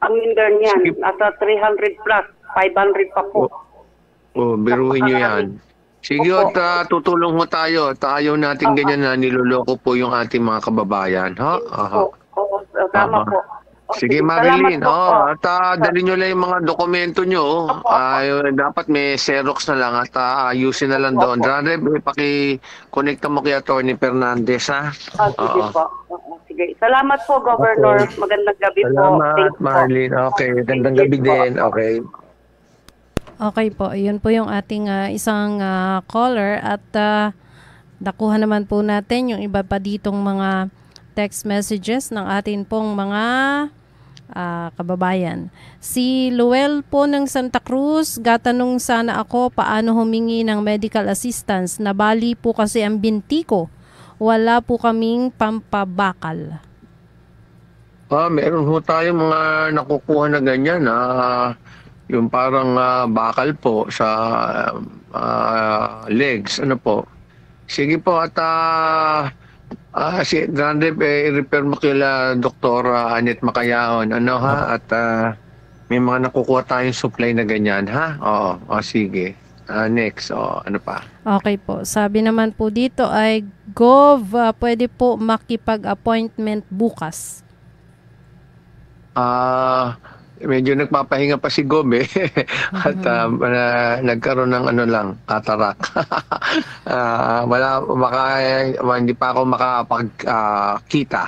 Ang minder niyan, Sige. nasa 300 plus, 500 pa po. Biruin nyo yan. Sige Opo. at tutulong mo tayo at ayaw natin ganyan na niloloko po yung ating mga kababayan. Ha? Aha. Oo, tama Aha. po. Sige, Salamat Marilyn. po. At dali nyo lang yung mga dokumento nyo. Dapat may Xerox na lang at ayusin na lang doon. Ranreb, paki-connecta mo kay Atty. Fernandez, ha? Sige po. Sige. Salamat po, Governor. Okay. Magandang gabi po. Salamat, Thanks po. Marilyn. Okay, gandang Thank gabi you po. din. Okay. Okay po, yun po yung ating isang caller at nakuha naman po natin yung iba pa ditong mga text messages ng atin pong mga kababayan. Si Luel po ng Santa Cruz, gatanong sana ako paano humingi ng medical assistance. Nabali po kasi ang binti ko. Wala po kaming pampabakal. Meron ho tayo mga nakukuha na ganyan. Yung parang bakal po sa legs. Ano po? Sige po at si Ranreb, i-refer mo kila Dr. Anet Makayaon. Ano ha? At may mga nakukuha tayong supply na ganyan ha? Oo. Sige. Next. Ano pa? Okay po. Sabi naman po dito ay Gov, pwede po makipag-appointment bukas. Medyo nagpapahinga pa si Gob eh. At nagkaroon ng katarak. Hindi pa ako makapagkita.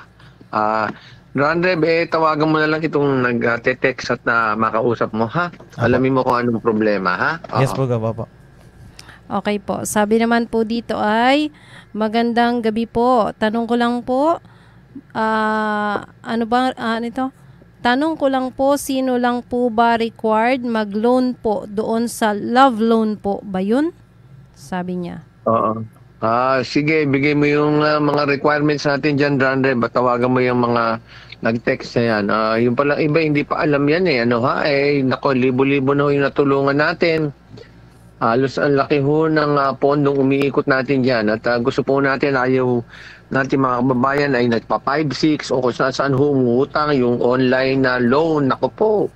Ranreb, tawagan mo na lang itong nag-text at makausap mo, ha? Alamin mo kung anong problema, ha? Yes po, Gov. Opo. Okay po. Sabi naman po dito ay magandang gabi po. Tanong ko lang po, Tanong ko lang po, sino lang po ba required mag-loan po doon sa love loan po ba yun? Sabi niya. Oo. Sige, bigay mo yung mga requirements natin dyan, Ranreb. Tawagan mo yung mga nag-text na yan. Yung pala iba, hindi pa alam yan eh. Nako, libo-libo na yung natulungan natin. Halos ang laki ho ng pondong umiikot natin dyan. At gusto po natin, ayaw natin mga kababayan ay nagpa 5-6 o kung saan ho umutang yung online na loan. Nako po,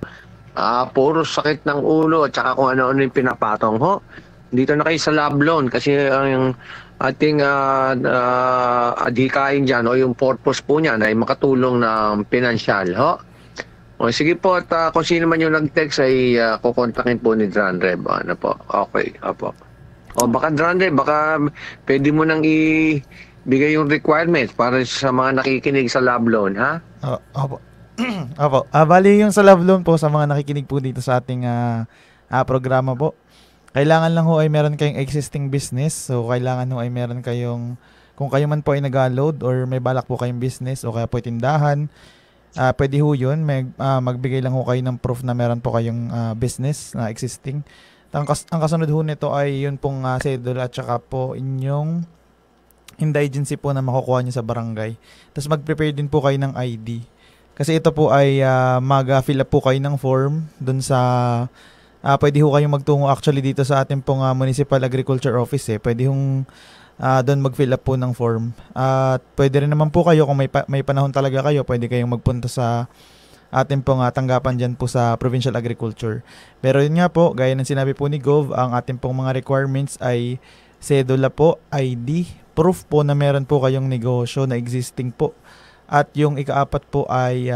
puro sakit ng ulo at saka kung ano-ano yung pinapatong ho. Dito na kayo sa love loan kasi ang ating adhikain dyan o yung purpose po niyan ay makatulong ng pinansyal ho. Sige po at kung sino man yung nag-text ay kukontakin po ni Ranreb. Ano po? Okay. Opo. Baka Ranreb, baka pwede mo nang bigay yung requirements para sa mga nakikinig sa love loan, ha? Opo. Opo. Bali yung sa love loan po sa mga nakikinig po dito sa ating programa po. Kailangan lang ho ay meron kayong existing business. So, kailangan ho ay meron kayong, kung kayo man po ay nag-load or may balak po kayong business o kaya po tindahan, pwede ho yun. Magbigay lang ho kayo ng proof na meron po kayong business na existing. Ang kasunod ho nito ay yun pong cedula at saka po inyong indigency po na makukuha nyo sa barangay. Tapos mag-prepare din po kayo ng ID. Kasi ito po ay mag-fill up po kayo ng form dun sa pwede ho kayong magtungo actually dito sa ating pong Municipal Agriculture Office eh. Pwede hong doon mag-fill up po ng form. At pwede rin naman po kayo kung may panahon talaga kayo, pwede kayong magpunta sa ating pong tanggapan dyan po sa Provincial Agriculture. Pero yun nga po, gaya ng sinabi po ni Gov, ang ating pong mga requirements ay cedula po, ID, proof po na meron po kayong negosyo na existing po. At yung ikaapat po ay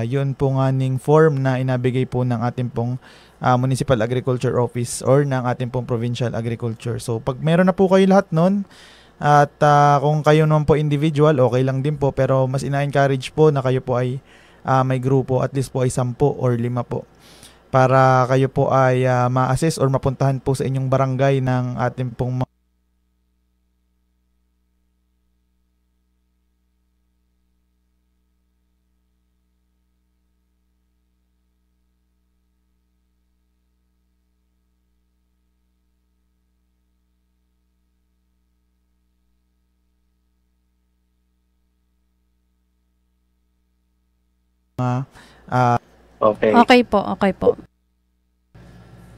yun po nga ning form na inabigay po ng ating pong Municipal Agriculture Office or ng ating pong Provincial Agriculture. So pag meron na po kayo lahat nun, at kung kayo naman po individual, okay lang din po, pero mas ina-encourage po na kayo po ay may grupo, at least po ay 10 or 5 po, para kayo po ay ma-assess or mapuntahan po sa inyong barangay ng ating pong Okay. Okay po, okay po.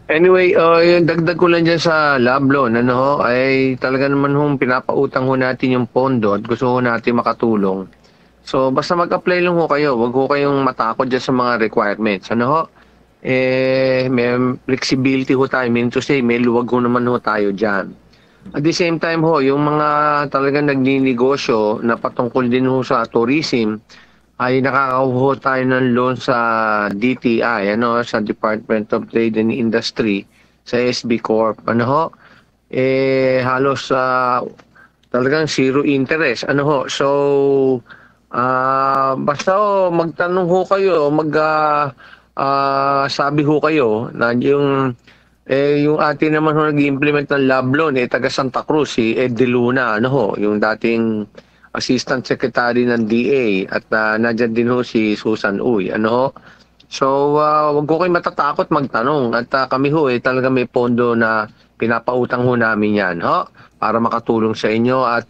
Anyway, yung dagdag ko lang dyan sa lab loan, ano ho, ay talaga naman hong pinapautang ho natin yung pondo at gusto ho natin makatulong. So, basta mag-apply lang ho kayo. Huwag ho kayong matakot dyan sa mga requirements. Ano ho? May flexibility ho tayo. Meaning to say, may luwag ho naman ho tayo dyan. At the same time ho, yung mga talagang nagninegosyo na patungkol din ho sa tourism, ay nakakakuha tayo ng loan sa DTI, ano, sa Department of Trade and Industry, sa SB Corp. Ano ho? Halos talagang zero interest. Ano ho? So, basta ho, magtanong ho kayo, sabi ho kayo na yung atin naman ho nag-implement ng lab loan, taga Santa Cruz, si Ed De Luna, ano ho, yung dating Assistant Secretary ng DA at nandyan din ho si Susan Uy. Ano ho? So, wag ko kayo matatakot magtanong. At kami ho, talaga may pondo na pinapautang ho namin yan. Ho? Para makatulong sa inyo. At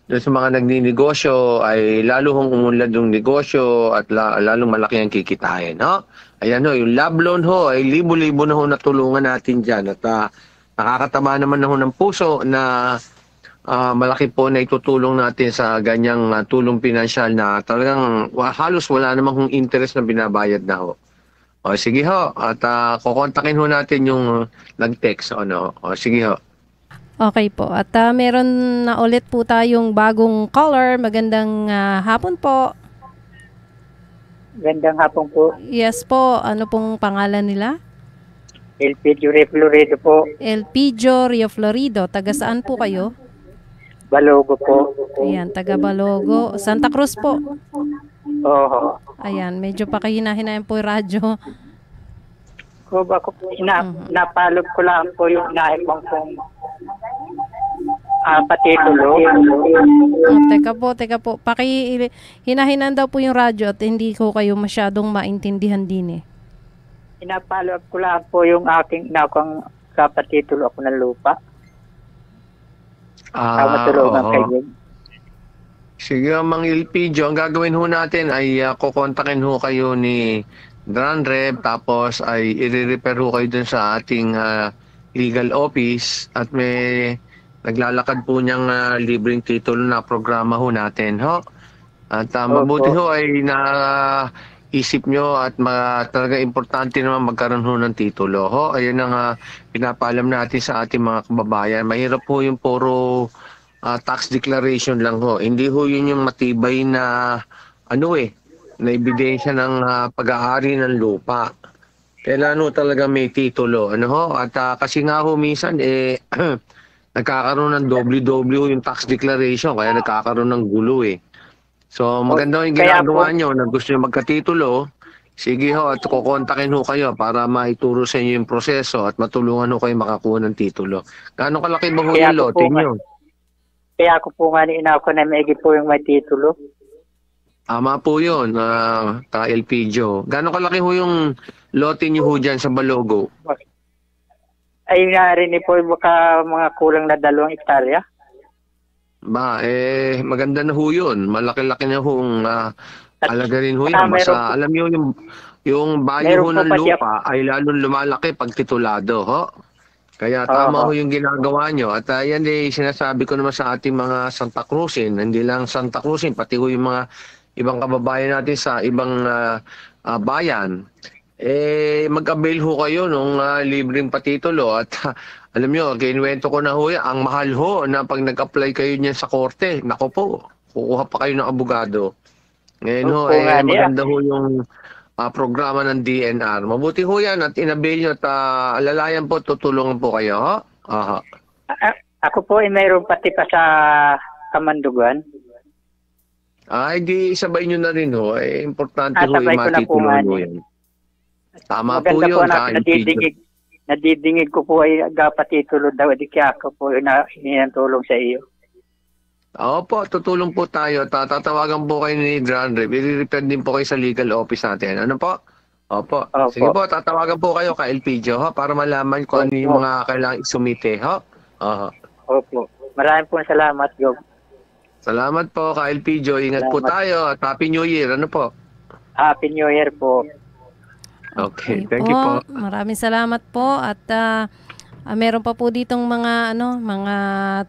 doon sa mga nagninegosyo ay lalo hong umunlad yung negosyo at lalong malaki ang kikitain. Ho? Ayan ho, yung lab loan ho, ay libo-libo na ho natulungan natin dyan. At nakakatama naman na ho ng puso na malaki po na itutulong natin sa ganyang tulong pinansyal na talagang halos wala namang interest na binabayad na ho. O sige ho, at kukontakin ho natin yung nag-text. Ano? O sige ho. Okay po. At meron na ulit po tayong bagong caller. Magandang hapon po. Magandang hapon po. Yes po. Ano pong pangalan nila? Elpidio Rio Florido po. Elpidio Rio Florido. Taga saan po kayo? Balogo po. Ayan, taga Balogo. Santa Cruz po. Oo. Ayan, medyo pakihina-hinayan po yung radyo. Ko ba ko napalog ko lang po yung naipang kong patitulo. Teka po. Hinahinan daw po yung radyo at hindi ko kayo masyadong maintindihan din eh. Inapalog ko lang po yung aking nakang kapatitulo ako ng lupa. Matulungan kayo. Sige, Mang Elpidio, ang gagawin ho natin ay kukontakin ho kayo ni Dranreb, tapos ay i-refer ho kayo dun sa ating legal office at may naglalakad po niyang libreng titulo na programa ho natin. Ho? At mabuti ho ay isip nyo at talaga importante naman magkaroon ho ng titulo. Ho? Ayun ang pinapaalam natin sa ating mga kababayan. Mahirap ho yung puro tax declaration lang ho. Hindi ho yun yung matibay na na ebidensya ng pag-aari ng lupa. Kailan ho talaga may titulo. Ano ho? At kasi nga ho minsan nagkakaroon ng doble-doble yung tax declaration kaya nagkakaroon ng gulo eh. So, maganda yung ginagawa nyo na gusto nyo magkatitulo. Sige ho, at kukontakin ho kayo para maituro sa inyo yung proseso at matulungan ho kayo makakuha ng titulo. Gaano kalaki ba ho yung lote nyo? Kaya ako po nga ko na may po yung may titulo. Tama po yun, ka-Elpidio. Gaano kalaki ho yung lote nyo ho dyan sa Balogo? Ay, narinig po baka mga kulang na 2 hektarya. Ba, maganda na ho yun. Malaki-laki na hong alaga rin ho yan. Basta, alam nyo, yung value ho ng lupa ay lalong lumalaki pag titulado, ho? Kaya tama ho yung ginagawa nyo. At yan sinasabi ko naman sa ating mga Santa Cruzin, hindi lang Santa Cruzin, pati ho yung mga ibang kababayan natin sa ibang bayan. Mag-avail ho kayo nung libreng patitulo at alam nyo, kinuwento ko na ho yan, ang mahal ho na pag nag-apply kayo niyan sa korte, nako po, kukuha pa kayo ng abogado. Ngayon ho, maganda ho yung programa ng DNR. Mabuti ho yan at inabail nyo at alalayan po, tutulungan po kayo. Ho? Ako po mayroon pati pa sa Kamandugan. Di sabay nyo na rin ho. Importante ho yung matitulungan ho yan. Tama po yun. Nadidingig ko po ay agapatitulo daw. Di kaya ako po hinihintulong sa iyo. Opo, tutulong po tayo. Tatawagan po kayo ni Dranreb. I-refer din po kayo sa legal office natin. Ano po? Opo. Sige po, tatawagan po kayo ka Elpidio para malaman kung ano yung mga kailangang isumite. Opo. Maraming po salamat, Gob. Salamat po ka Elpidio. Ingat po tayo at Happy New Year. Ano po? Happy New Year po. Okay, thank you po. Maraming salamat po at meron pa po ditong mga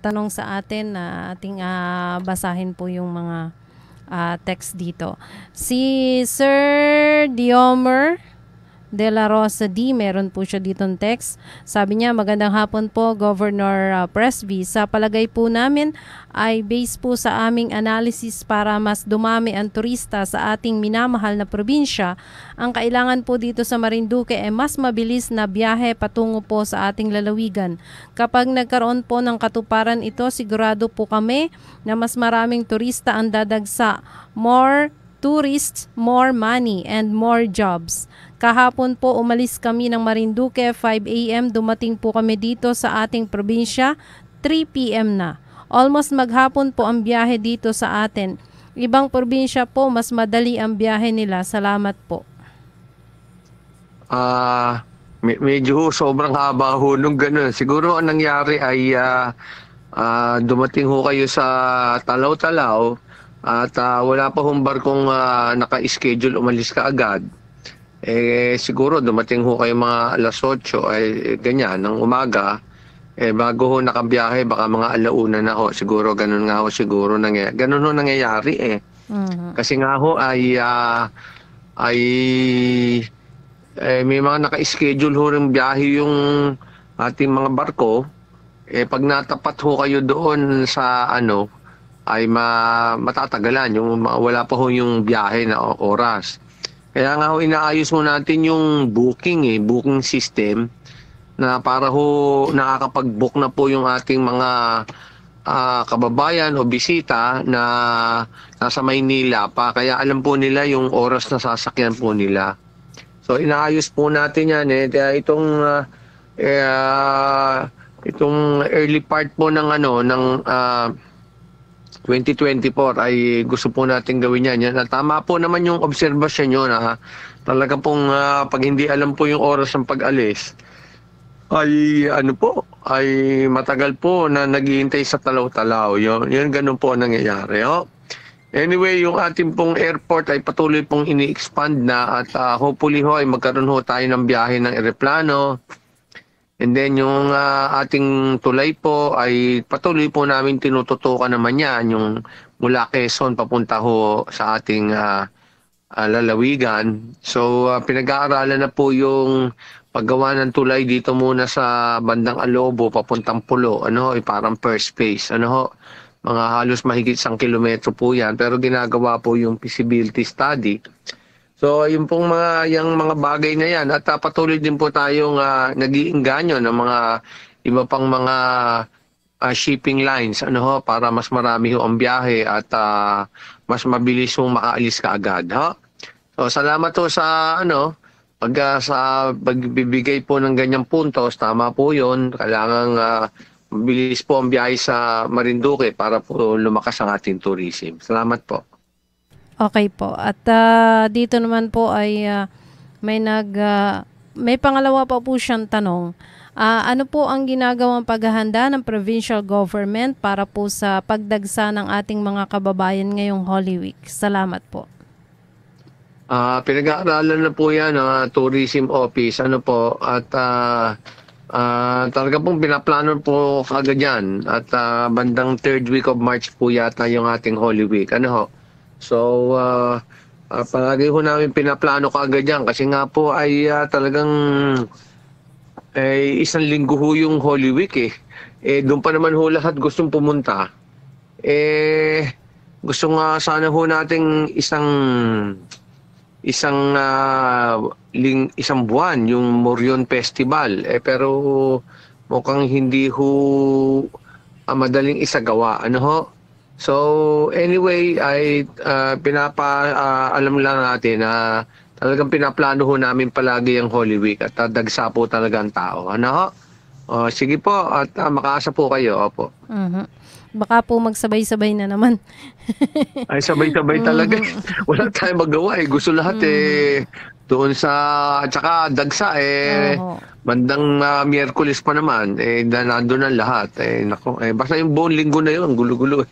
tanong sa atin na ating basahin po yung mga text dito. Si Sir Diomer De La Rosa D, meron po siya ditong text. Sabi niya, magandang hapon po, Governor Presby. Sa palagay po namin ay based po sa aming analysis para mas dumami ang turista sa ating minamahal na probinsya. Ang kailangan po dito sa Marinduque ay mas mabilis na biyahe patungo po sa ating lalawigan. Kapag nagkaroon po ng katuparan ito, sigurado po kami na mas maraming turista ang dadagsa. More tourists, more money, and more jobs. Kahapon po umalis kami ng Marinduque, 5 a.m. Dumating po kami dito sa ating probinsya, 3 p.m. na. Almost maghapon po ang biyahe dito sa atin. Ibang probinsya po, mas madali ang biyahe nila. Salamat po. Medyo sobrang haba ho nung ganun. Siguro ang nangyari ay dumating ho kayo sa Talaw-Talaw at wala pa hong barkong naka-schedule umalis ka agad. Siguro dumating ho kayo mga alas 8 ganyan ng umaga, bago ho nakabiyahe baka mga alauna na ho, siguro ganun nga ho siguro ganun ho nangyayari kasi nga ho ay may mga naka-schedule ho ring biyahe yung ating mga barko, pag natapat ho kayo doon sa ay matatagalan yung wala pa ho yung biyahe na oras. Kaya nga ho inaayos mo natin yung booking system na para ho nakakapag-book na po yung ating mga kababayan o bisita na nasa Maynila pa. Kaya alam po nila yung oras na sasakyan po nila. So inaayos po natin yan itong early part po ng 2024 ay gusto po natin gawin yan. Tama po naman yung obserbasyon nyo na talaga pong pag hindi alam po yung oras ng pag-alis ay ay matagal po na naghihintay sa Talaw-Talaw. Yun ganun po ang nangyayari. Anyway, yung ating pong airport ay patuloy pong ini-expand na at hopefully ho ay magkaroon ho tayo ng biyahe ng eroplano. And then yung ating tulay po ay patuloy po namin tinututukan naman yan, yung mula Quezon papunta ho sa ating lalawigan. So pinag-aaralan na po yung paggawa ng tulay dito muna sa bandang Alobo papuntang Pulo. Parang first phase. Mga halos mahigit 1 kilometro po yan, pero ginagawa po yung feasibility study. So, yung pong mga bagay na yan at patuloy din po tayong nag-iinganyo ng mga iba pang mga shipping lines para mas marami ho ang biyahe at mas mabilis hong makaalis ka agad. So, salamat ho sa sa pagbibigay po ng ganyang puntos. Tama po yun. Kailangan mabilis po ang biyahe sa Marinduque para po lumakas ang ating tourism. Salamat po. Okay po. At dito naman po ay may pangalawa pa po siyang tanong. Ano po ang ginagawang paghahanda ng provincial government para po sa pagdagsa ng ating mga kababayan ngayong Holy Week? Salamat po. Pinag-aaralan na po yan ng Tourism Office. At talaga pong pinaplano po kagad yan. At bandang 3rd week of March po yata yung ating Holy Week. So, palagi ho namin pinaplano kaagad yan kasi nga po ay talagang isang linggo ho yung Holy Week doon pa naman ho lahat gustong pumunta. Gusto nga sana ho nating isang buwan yung Morion Festival. Pero mukhang hindi ho madaling isagawa. So anyway, ay alam lang natin na talagang pinaplano ho namin palagi ang Holy Week at dagsa po talaga ang tao. Sige po at makaasa po kayo. Opo. Baka po magsabay-sabay na naman. Ay sabay-sabay talaga. Wala tayong magawa. Gusto lahat doon sa, at saka Dagsa, bandang Miyerkules pa naman, nandun ang lahat. Nako, basta yung buong linggo na yun, gulo-gulo.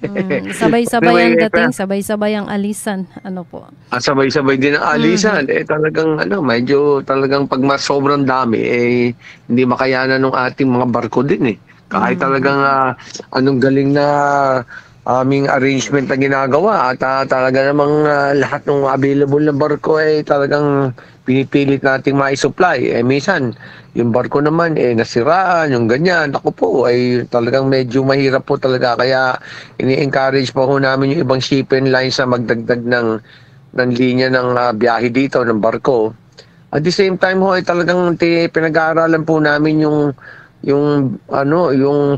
Sabay-sabay ang dating, sabay-sabay ang alisan. Ano po? Sabay-sabay din ang alisan. Talagang, medyo talagang pag mas sobrang dami, hindi makayanan ng ating mga barko din Kahit talagang anong galing na aming arrangement na ginagawa at talaga namang lahat ng available na barko talagang pinipilit nating ma-supply. Minsan, yung barko naman nasiraan, yung ganyan. Ako po talagang medyo mahirap po talaga. Kaya ini-encourage po namin yung ibang shipping lines na magdagdag ng linya ng biyahe dito, ng barko. At the same time talagang pinag-aaralan po namin yung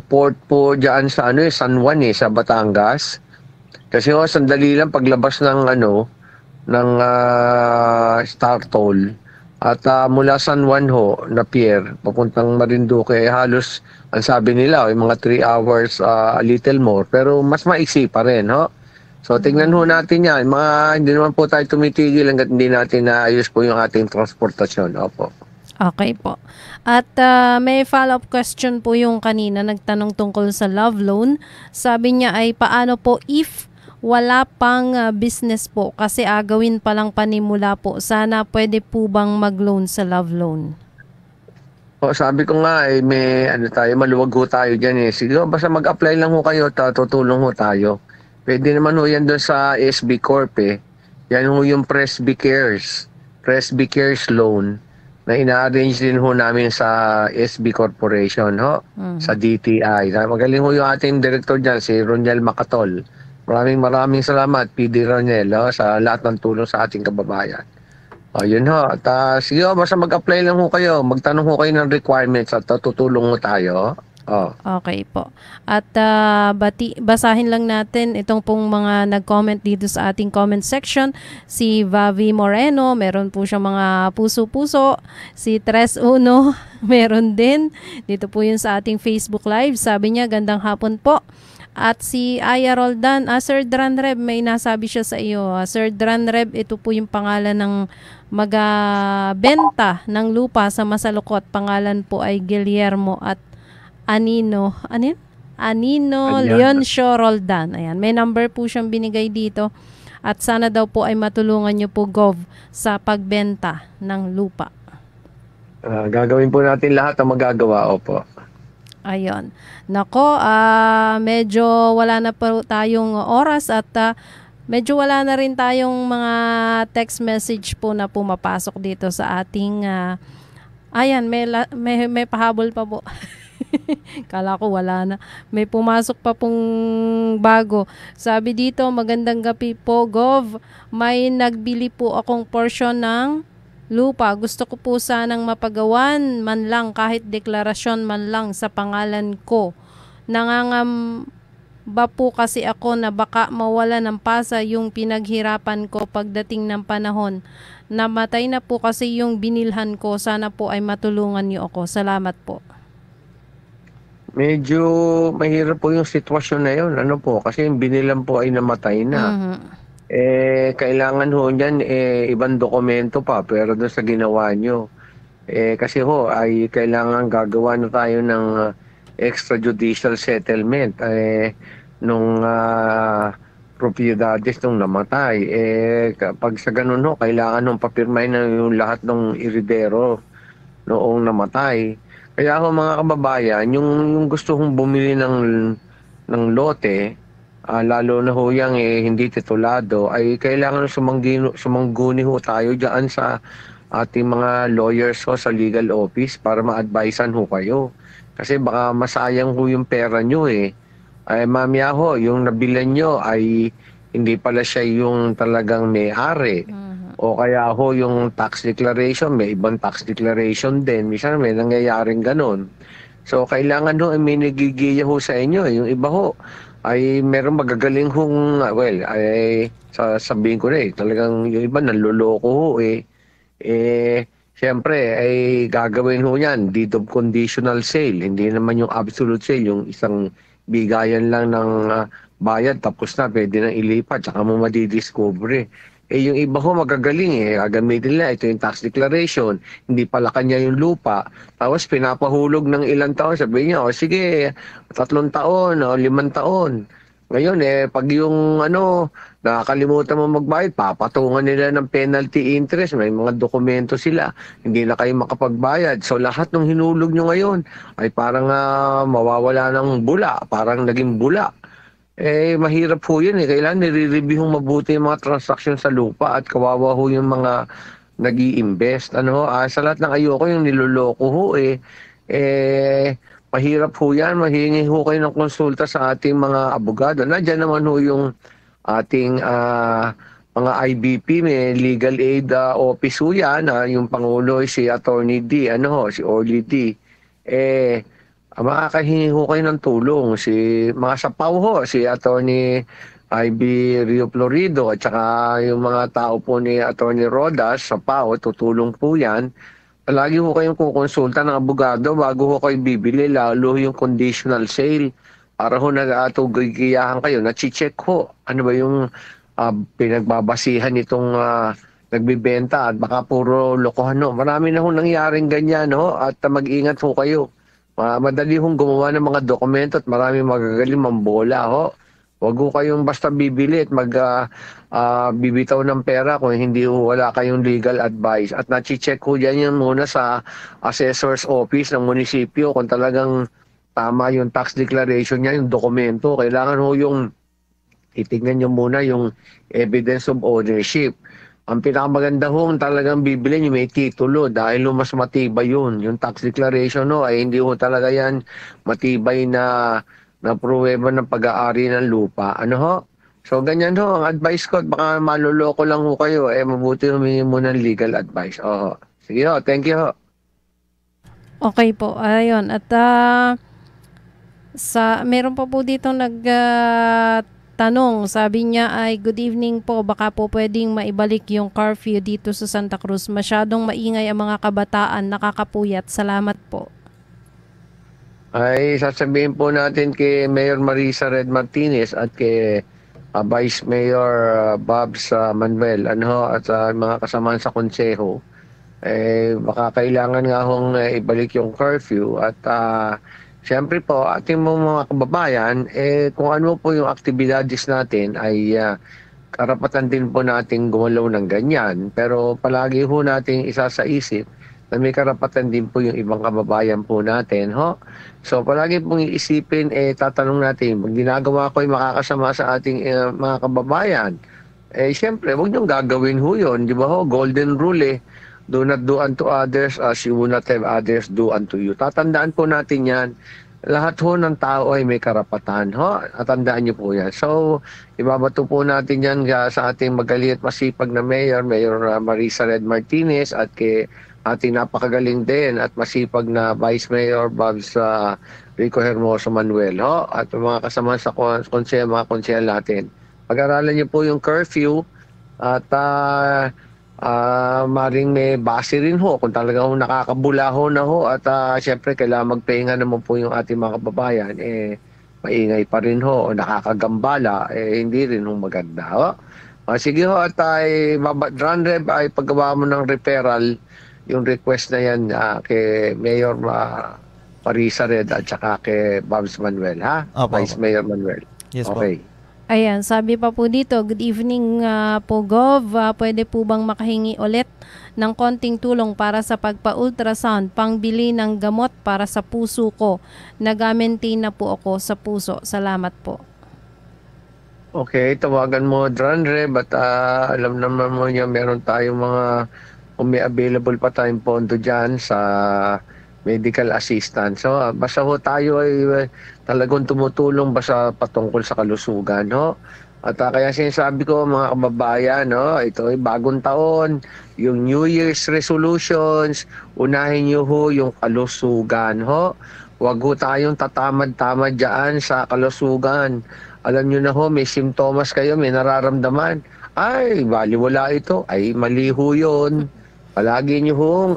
port po diyan sa San Juan sa Batangas. Kasi sandali lang paglabas ng Star Toll at mula San Juan na pier papuntang Marinduque halos ang sabi nila mga 3 hours a little more, pero mas maiksi pa rin So tingnan natin yan. Hindi naman po tayo tumitigil hangga't hindi natin naayos po yung ating transportasyon. Opo. Okay po. At may follow-up question po yung kanina nagtanong tungkol sa love loan. Sabi niya ay paano po if wala pang business po kasi agawin pa lang panimula po. Sana pwede po bang mag-loan sa love loan? Sabi ko nga may maluwag tayo diyan Siguro basta mag-apply lang kayo, tutulong tayo. Pwede naman yan doon sa SB Corp Yan yung Presby Cares loan na ina-arrange din namin sa SB Corporation, sa DTI. Magaling yung ating director dyan, si Roniel Macatol. Maraming salamat, PD Roniel, sa lahat ng tulong sa ating kababayan. Yun At sige, basta mag-apply lang kayo, magtanong kayo ng requirements at tutulong tayo. Okay po. At basahin lang natin itong pong mga nag-comment dito sa ating comment section. Si Vavi Moreno, meron po siyang mga puso-puso. Si Tres Uno, meron din. Dito po yun sa ating Facebook Live. Sabi niya, gandang hapon po. At si Aya Roldan, Sir Dranreb, may nasabi siya sa iyo. Sir Dranreb, ito po yung pangalan ng mag-benta ng lupa sa Masalukot. Pangalan po ay Guillermo at Anino Leoncio Roldan. Ayan, may number po siyang binigay dito. At sana daw po ay matulungan niyo po Gov sa pagbenta ng lupa. Gagawin po natin lahat ang magagawa, opo. Ayun. Nako, medyo wala na po tayong oras at medyo wala na rin tayong mga text message po na pumapasok dito sa ating ayan, may pahabol pa po. Kala ko wala na. May pumasok pa pong bago. Sabi dito, magandang gabi po, Gov. May nagbili po akong portion ng lupa. Gusto ko po sanang mapagawan man lang kahit deklarasyon man lang sa pangalan ko. Nangangamba po kasi ako na baka mawala ng pasa yung pinaghirapan ko pagdating ng panahon. Namatay na po kasi yung binilhan ko. Sana po ay matulungan niyo ako. Salamat po. Medyo mahirap po yung sitwasyon na yun. Kasi yung binilan po ay namatay na. Kailangan niyan ibang dokumento pa pero doon sa ginawa nyo. Kasi ay kailangan gagawa na tayo ng extrajudicial settlement nung propiedades nung namatay. Kapag sa ganun kailangan papirmay na yung lahat ng iridero noong namatay. Kaya mga kababayan, yung gusto kong bumili ng lote, lalo na yung hindi titulado, ay kailangan sumangguni tayo dyan sa ating mga lawyers sa legal office para ma-advisean kayo. Kasi baka masayang yung pera nyo Ay mamaya yung nabilan nyo ay hindi pala siya yung talagang may-ari. O kaya yung tax declaration, may ibang tax declaration din. Minsan may nangyayaring ganun. So, kailangan may nagigiya sa inyo. Yung iba ay meron magagaling sabihin ko na talagang yung iba nanloloko siyempre ay gagawin yan, deed of conditional sale. Hindi naman yung absolute sale, yung isang bigayan lang ng bayad, tapos na, pwede na ilipat, tsaka mo madidiscover Yung iba ho magagaling gagamitin nila, ito yung tax declaration, hindi pala kanya yung lupa. Tapos pinapahulog ng ilang taon, sabihin niya, sige, 3 taon o 5 taon. Ngayon pag yung nakakalimutan mo magbayad, papatungan nila ng penalty interest, may mga dokumento sila, hindi na kayo makapagbayad. So lahat ng hinulog nyo ngayon ay parang mawawala ng bula, parang naging bula. Mahirap po yun Kailangan nire-review mabuti yung mga transaksyon sa lupa at kawawa ho yung mga nag-i-invest. Sa lahat ng ayoko yung niloloko ho mahirap ho yan. Mahingi ho kayo ng konsulta sa ating mga abogado. Nandiyan naman ho yung ating mga IBP, may legal aid office ho yan. Yung Pangulo si Attorney D, si Orly D. Makakahingi ho kayo ng tulong. Mga sapaw ho, si Attorney IB Rio Florido at saka yung mga tao po ni Attorney Rodas, sapaw, tutulong po yan. Lagi ho kayong kukonsulta ng abogado bago ho kayo bibili, lalo yung conditional sale. Para ho nagatugigiyahan kayo, na-check ho. Ano ba yung pinagbabasihan itong nagbibenta at baka puro lokohan ho. Marami na ho nangyaring ganyan at mag-ingat ho kayo. Madali hong gumawa ng mga dokumento at marami magagaling mambola ho. Huwag ho kayong basta bibili at bibitaw ng pera kung hindi ho wala kayong legal advice. At na-check ho dyan yan muna sa assessor's office ng munisipyo kung talagang tama yung tax declaration niya, yung dokumento. Kailangan ho yung itignan nyo muna yung evidence of ownership. Ang pinakamaganda ho, talagang bibili nyo may titulo dahil ho mas matibay yun. Yung tax declaration ay hindi ho talaga yan matibay na pruweba ng pag-aari ng lupa. So ganyan ho, ang advice ko, baka maluloko lang ho kayo, mabuti humingi mo ng legal advice. Sige ho, thank you ho. Okay po, ayun. At meron pa po dito tanong, sabi niya ay, good evening po, baka po pwedeng maibalik yung curfew dito sa Santa Cruz. Masyadong maingay ang mga kabataan, nakakapuyat. Salamat po. Ay sasabihin po natin kay Mayor Marisa Red Martinez at kay Vice Mayor Babs Manuel at mga kasamahan sa konseho, baka kailangan nga hong ibalik yung curfew at siyempre po ating mga kababayan kung ano po yung aktibidades natin ay karapatan din po nating gumalaw ng ganyan, pero palagi ho nating isa sa isip na may karapatan din po yung ibang kababayan po natin. So palagi pong iisipin, tatanong natin, pag ginagawa ko ay makakasama sa ating mga kababayan, siyempre, huwag niyong gagawin ho yun. Di ba golden rule do not do unto others as you will not have others do unto you. Tatandaan po natin yan. Lahat ho ng tao ay may karapatan. Tatandaan niyo po yan. So, ibabato po natin yan sa ating magaling at masipag na Mayor Marisa Red Martinez at kay ating napakagaling din at masipag na Vice Mayor Babs Rico Hermoso Manuel at mga kasama sa konsehal, mga konsehal natin. Pag-aralan niyo po yung curfew at maring may base rin ho kung talagang nakakabula na at siyempre kailangan magpahinga naman po yung ating mga kababayan. Maingay pa rin o nakakagambala, hindi rin maganda. Sige ho at Dran Rev ay paggawa mo ng referral yung request na yan kay Mayor Marisa Red at saka kay Babs Manuel, Vice Mayor Manuel. Yes, okay. Po. Ayan, sabi pa po dito, good evening po Gov, pwede po bang makahingi ulit ng konting tulong para sa pagpa-ultrasound, pangbili ng gamot para sa puso ko. Nag-maintain na po ako sa puso. Salamat po. Okay, tawagan mo Dran Rev at alam naman mo niya meron tayong mga kung may available pa tayong pondo dyan sa medical assistance. So, basta ho tayo ay talagang tumutulong basta patungkol sa kalusugan. At kaya sinasabi ko mga kababayan, ito ay bagong taon, yung New Year's resolutions, unahin nyo ho yung kalusugan. Huwag ho tayong tatamad-tamad dyan sa kalusugan. Alam nyo na may simptomas kayo, may nararamdaman. Ay, baliwala ito. Ay, mali ho yun. Palagi nyo hong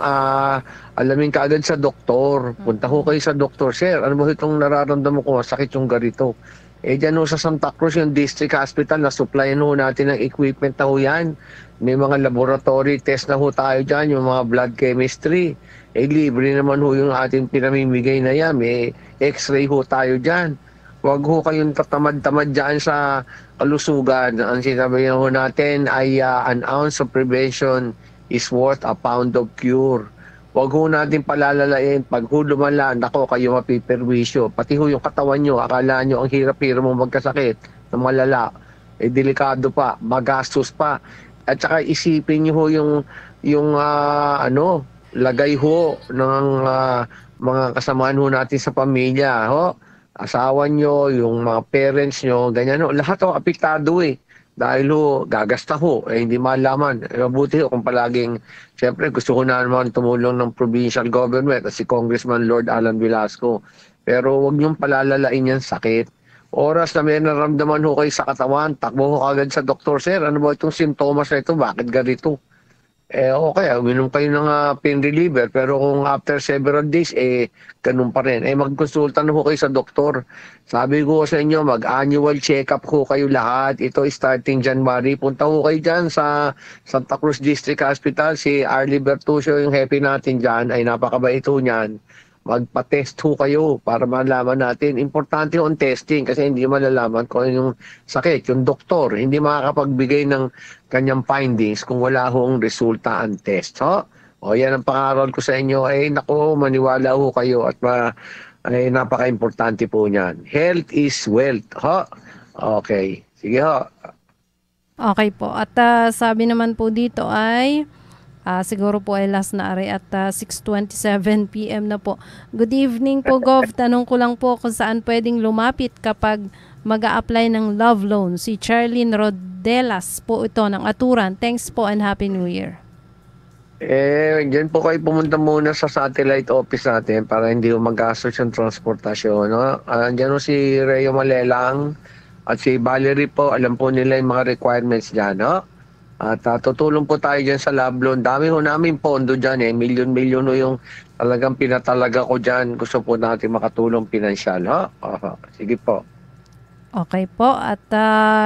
alamin ka agad sa doktor. Punta ho kayo sa doktor. Sir, ano mo itong nararamdaman ko? Sakit yung ganito. Dyan ho sa Santa Cruz, yung district hospital, na-supplyan ho natin ng equipment na ho yan. May mga laboratory test na ho tayo dyan, yung mga blood chemistry. Libre naman ho yung ating pinamimigay na yan. May x-ray ho tayo dyan. Huwag ho kayong tatamad-tamad dyan sa kalusugan. Ang sinabi ho natin ay an ounce of prevention is worth a pound of cure. Huwag ho natin palalalain. Pag ho lumala, nako kayo mapiperwisyo. Pati ho yung katawan nyo, akala nyo ang hirap-hirap mo magkasakit na malala. Delikado pa, magastos pa. At saka isipin nyo ho yung lagay ho ng mga kasamaan ho natin sa pamilya. Asawa nyo, yung mga parents nyo, ganyan ho. Lahat ho apektado Dahil ho, gagasta ho, hindi malaman. Mabuti ho kung palaging, siyempre gusto ko na naman tumulong ng provincial government at si Congressman Lord Alan Velasco. Pero huwag niyong palalalain yan sakit. Oras na may naramdaman ho kayo sa katawan, takbo ho agad sa doktor, sir. Ano ba itong simptomas na ito? Bakit ganito? Okay, uminom kayo ng pain reliever, pero kung after several days, ganun pa rin. Magkonsulta na ho kayo sa doktor. Sabi ko sa inyo, mag-annual check-up ho kayo lahat. Ito starting January. Punta ho kayo dyan sa Santa Cruz District Hospital. Si Arlie Bertuccio, yung happy natin dyan, ay napakabait ho niyan. Magpa-test ho kayo para malaman natin. Importante ho ang testing kasi hindi malalaman kung yung sakit. Yung doktor, hindi makakapagbigay ng kanyang findings kung wala hong resulta ang test. Yan ang pangaral ko sa inyo. Nako, maniwala ho kayo at napaka-importante po niyan. Health is wealth. Okay. Sige ho. Okay po. At sabi naman po dito ay siguro po ay last na ari at 6:27 PM na po. Good evening po, Gov. Tanong ko lang po kung saan pwedeng lumapit kapag mag-a-apply ng love loan. Si Charlene Rodelas po ito ng Aturan. Thanks po and Happy New Year. Diyan po kayo pumunta muna sa satellite office natin para hindi magastos yung transportasyon. Diyan si Reo Malelang at si Valerie po. Alam po nila yung mga requirements dyan. At tutulong po tayo dyan sa love loan. Dami ho namin pondo dyan Milyon-milyon ho yung talagang pinatalaga ko dyan. Gusto po natin makatulong pinansyal. Sige po. Okay po. At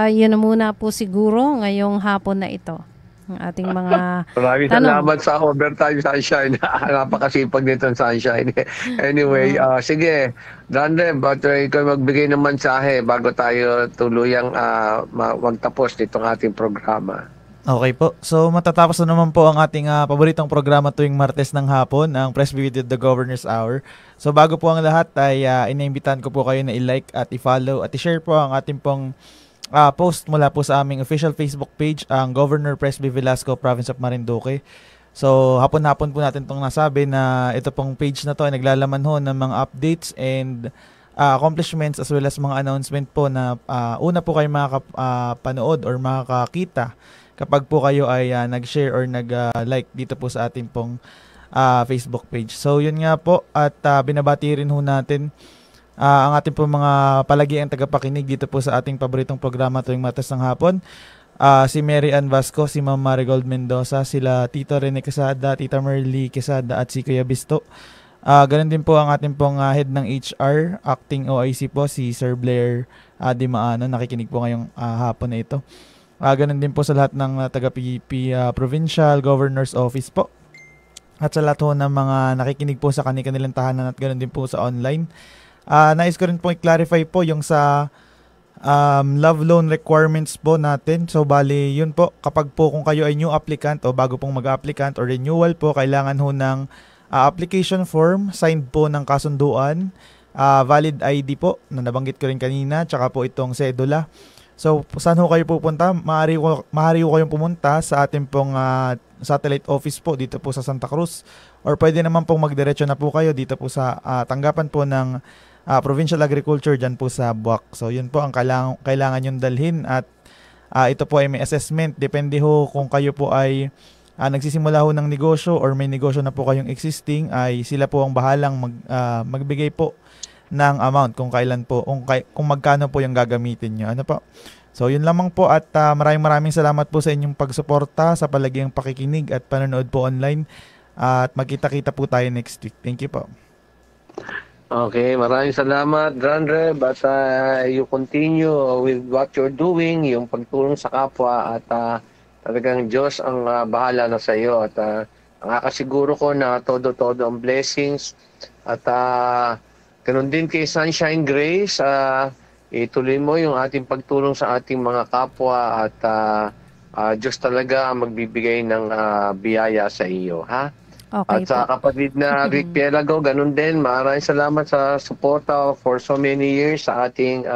yun na muna po siguro ngayong hapon na ito. Ang ating mga Maraming salamat sa overtime, Sunshine. Napakasipag nito ang Sunshine. Anyway, sige. Danrem, ikaw magbigay ng mensahe bago tayo tuluyang magtapos nitong ating programa. Okay po. So matatapos na naman po ang ating paboritong programa tuwing Martes ng hapon, ang Press with the Governor's Hour. So bago po ang lahat ay inaimbitahan ko po kayo na i-like at i-follow at i-share po ang ating pong post mula po sa aming official Facebook page, ang Governor Presby Velasco, Province of Marinduque. So hapon-hapon po natin itong nasabi na ito pong page na to ay naglalaman ho ng mga updates and accomplishments as well as mga announcement po na una po kayo makakapanood or makakakita kapag po kayo ay nag-share or nag-like dito po sa ating pong Facebook page. So yun nga po at binabati rin ho natin ang ating pong mga palagiang tagapakinig dito po sa ating paboritong programa tuwing Martes ng hapon. Si Mary Ann Vasco, si Ma'am Marigold Mendoza, sila Tito Rene Quesada, Tita Merly Quesada at si Kuya Bisto. Ganun din po ang ating pong head ng HR, acting OIC po, si Sir Blair Dimaano. Nakikinig po ngayong hapon na ito. Ganun din po sa lahat ng taga-PPP Provincial Governor's Office po. At sa lahat po ng mga nakikinig po sa kanilang tahanan at ganun din po sa online. Nais ko rin po i-clarify po yung sa love loan requirements po natin. So bali yun po, kapag po kung kayo ay new applicant o bago pong mag-applicant or renewal po, kailangan ho ng application form, signed po ng kasunduan, valid ID po na nabanggit ko rin kanina, tsaka po itong cedula. So, saan ho kayo pupunta? Maaari ho kayong pumunta sa ating pong satellite office po dito po sa Santa Cruz. Or pwede naman pong magdiretso na po kayo dito po sa tanggapan po ng Provincial Agriculture dyan po sa Buwak. So, yun po ang kailangan yung dalhin. At ito po ay may assessment. Depende ho kung kayo po ay nagsisimula ho ng negosyo or may negosyo na po kayong existing, ay sila po ang bahalang magbigay po ng amount kung kailan po, kung magkano po yung gagamitin nyo. Ano po? So, yun lamang po at maraming salamat po sa inyong pagsuporta, sa palagiang pakikinig at panonood po online. At magkita-kita po tayo next week. Thank you po. Okay, maraming salamat, Dranreb, at you continue with what you're doing, yung pagtulong sa kapwa, at talagang Diyos ang bahala na sa iyo. At nakakasiguro ko na todo-todo ang blessings. At ganun din kay Sunshine Grace, ituloy mo yung ating pagtulong sa ating mga kapwa, at Diyos talaga ang magbibigay ng biyaya sa iyo, ha? Okay at sa kapatid na Rick Pielago, ganun din. Maraming salamat sa suporta for so many years sa ating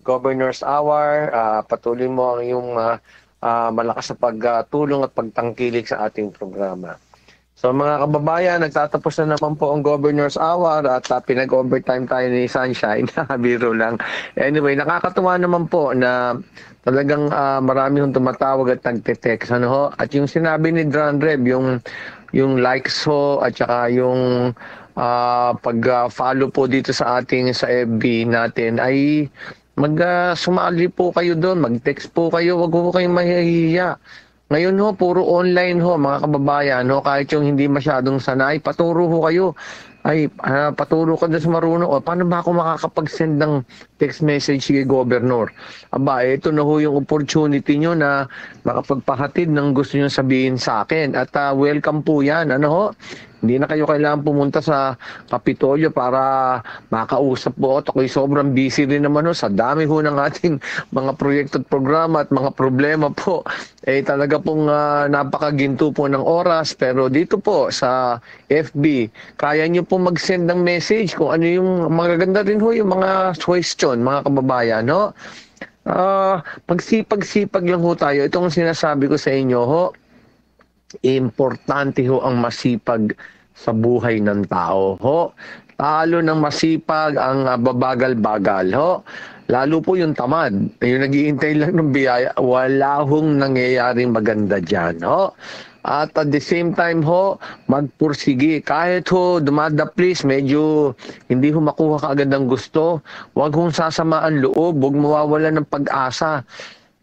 Governor's Hour. Patuloy mo ang iyong malakas na pagtulong at pagtangkilik sa ating programa. So mga kababayan, nagtatapos na naman po ang Governor's Hour at pinag-overtime tayo ni Sunshine. Biro lang. Anyway, nakakatuwa naman po na talagang marami hong tumatawag at nagte-text. Ano ho? At yung sinabi ni Dranreb, yung likes ho at saka yung pag-follow po dito sa ating sa FB natin ay sumali po kayo doon, mag-text po kayo, wag po kayong mahihiya. Ngayon ho, puro online ho, mga kababayan ho, kahit yung hindi masyadong sanay, paturo ho kayo. Ay, paturo ka doon sa marunong. O, paano ba ako makakapag-send ng text message kay Governor? Aba, ito na ho yung opportunity nyo na makapagpahatid ng gusto nyo sabihin sa akin. At welcome po yan. Ano ho? Hindi na kayo kailangan pumunta sa Kapitolyo para makausap po. At ako'y sobrang busy rin naman ho. Sa dami ho ng ating mga proyekto at programa at mga problema po. Talaga pong napakaginto po ng oras. Pero dito po sa FB, kaya nyo po mag-send ng message kung ano yung magaganda rin ho yung mga question, mga kababayan. No? Pagsipag-sipag lang ho tayo. Itong sinasabi ko sa inyo ho, importante ho ang masipag sa buhay ng tao ho. Talo ng masipag ang babagal-bagal ho. Lalo po yung tamad, yung nag-iintay lang ng biyaya, wala hong nangyayaring maganda dyan ho. At at the same time ho, magpursige. Kahit ho dumadaplis, medyo hindi ho makuha kaagad ang gusto, huwag hong sasamaan loob, huwag mawawala ng pag-asa.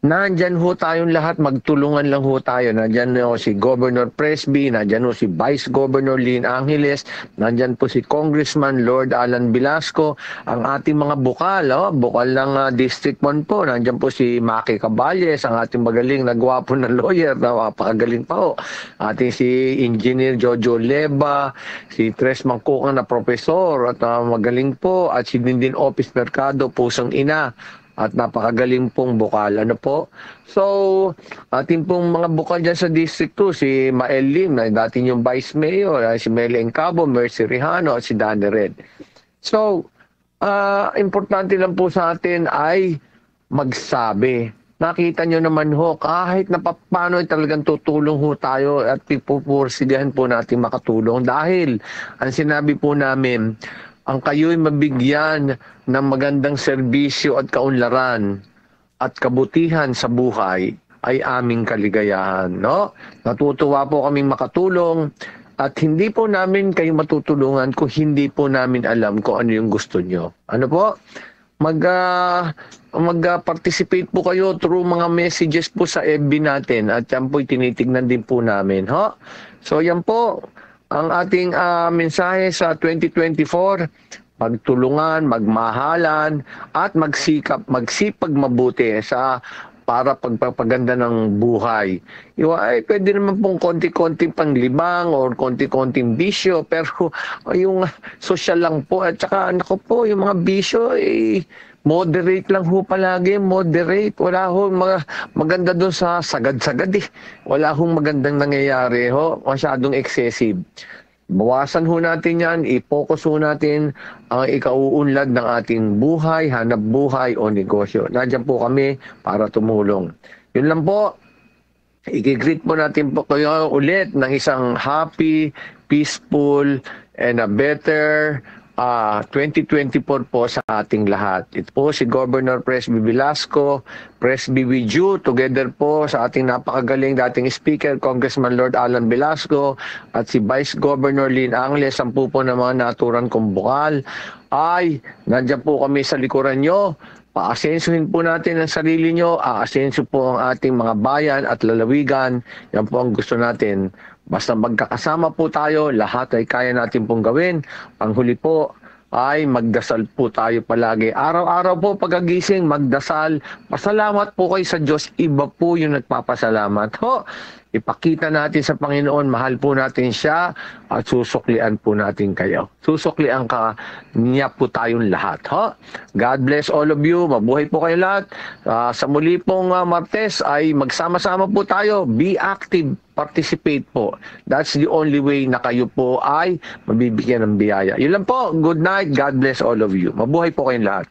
Nandyan ho tayong lahat, magtulungan lang ho tayo. Nandyan ho si Governor Presby, nandyan ho si Vice Governor Lynn Angeles, nandyan po si Congressman Lord Alan Velasco, ang ating mga bukal, bukal ng District 1 po, nandyan po si Maki Caballes, ang ating magaling na gwapo na lawyer, napakagaling pa ho. Ating si Engineer Jojo Leba, si Tres Mangkukan na profesor, at magaling po, at si Dindin Office Mercado, pusang ina, at napakagaling pong bukal. Ano po? So, ating pong mga bukal dyan sa District 2, si Mael Lim, na dati yung Vice Mayor, si Mel Encabo, Mercy Rihano, at si Danny Red. So, importante lang po sa atin ay magsabi. Nakita nyo naman ho, kahit na paano talagang tutulong ho tayo at pipupursigahan po natin makatulong. Dahil, ang sinabi po namin, ang kayo'y mabigyan ng magandang serbisyo at kaunlaran at kabutihan sa buhay ay aming kaligayahan. No? Natutuwa po kaming makatulong at hindi po namin kayo matutulungan kung hindi po namin alam kung ano yung gusto nyo. Ano po? Mag-participate po kayo through mga messages po sa FB natin at yan po'y tinitignan din po namin. Ho? So yan po ang ating mensahe sa 2024, magtulungan, magmahalan, at magsipag mabuti para pagpapaganda ng buhay. Pwede naman pong konti-konting panglibang or konti-konting bisyo, pero yung social lang po. At saka, naku po, yung mga bisyo, moderate lang ho palagi, moderate. Wala ho maganda doon sa sagad-sagad eh. Wala hong magandang nangyayari ho, masyadong excessive. Bawasan ho natin yan, i-focus ho natin ang ikauunlad ng ating buhay, hanap buhay o negosyo. Nandiyan po kami para tumulong. Yun lang po, i-greet po natin po kayo ulit ng isang happy, peaceful, and a better 2024 po sa ating lahat. Ito po si Governor Presby Velasco, Presby with you, together po sa ating napakagaling dating Speaker, Congressman Lord Alan Velasco, at si Vice Governor Lynn Angeles, ang po ng mga naturan kong bukal, ay nandiyan po kami sa likuran nyo. Paasensuhin po natin ang sarili nyo, aasenso po ang ating mga bayan at lalawigan. Yan po ang gusto natin. Basta magkakasama po tayo, lahat ay kaya natin pong gawin. Ang huli po, ay magdasal po tayo palagi. Araw-araw po pagkagising, magdasal. Pasalamat po kayo sa Diyos. Iba po yung nagpapasalamat. Ho, ipakita natin sa Panginoon, mahal po natin siya at susuklian po natin kayo. Susuklian ka niya po tayong lahat. Ho? God bless all of you. Mabuhay po kayo lahat. Sa muli pong Martes ay magsama-sama po tayo. Be active. Participate po. That's the only way na kayo po ay mabibigyan ng biyaya. Yun lang po. Good night. God bless all of you. Mabuhay po kayong lahat.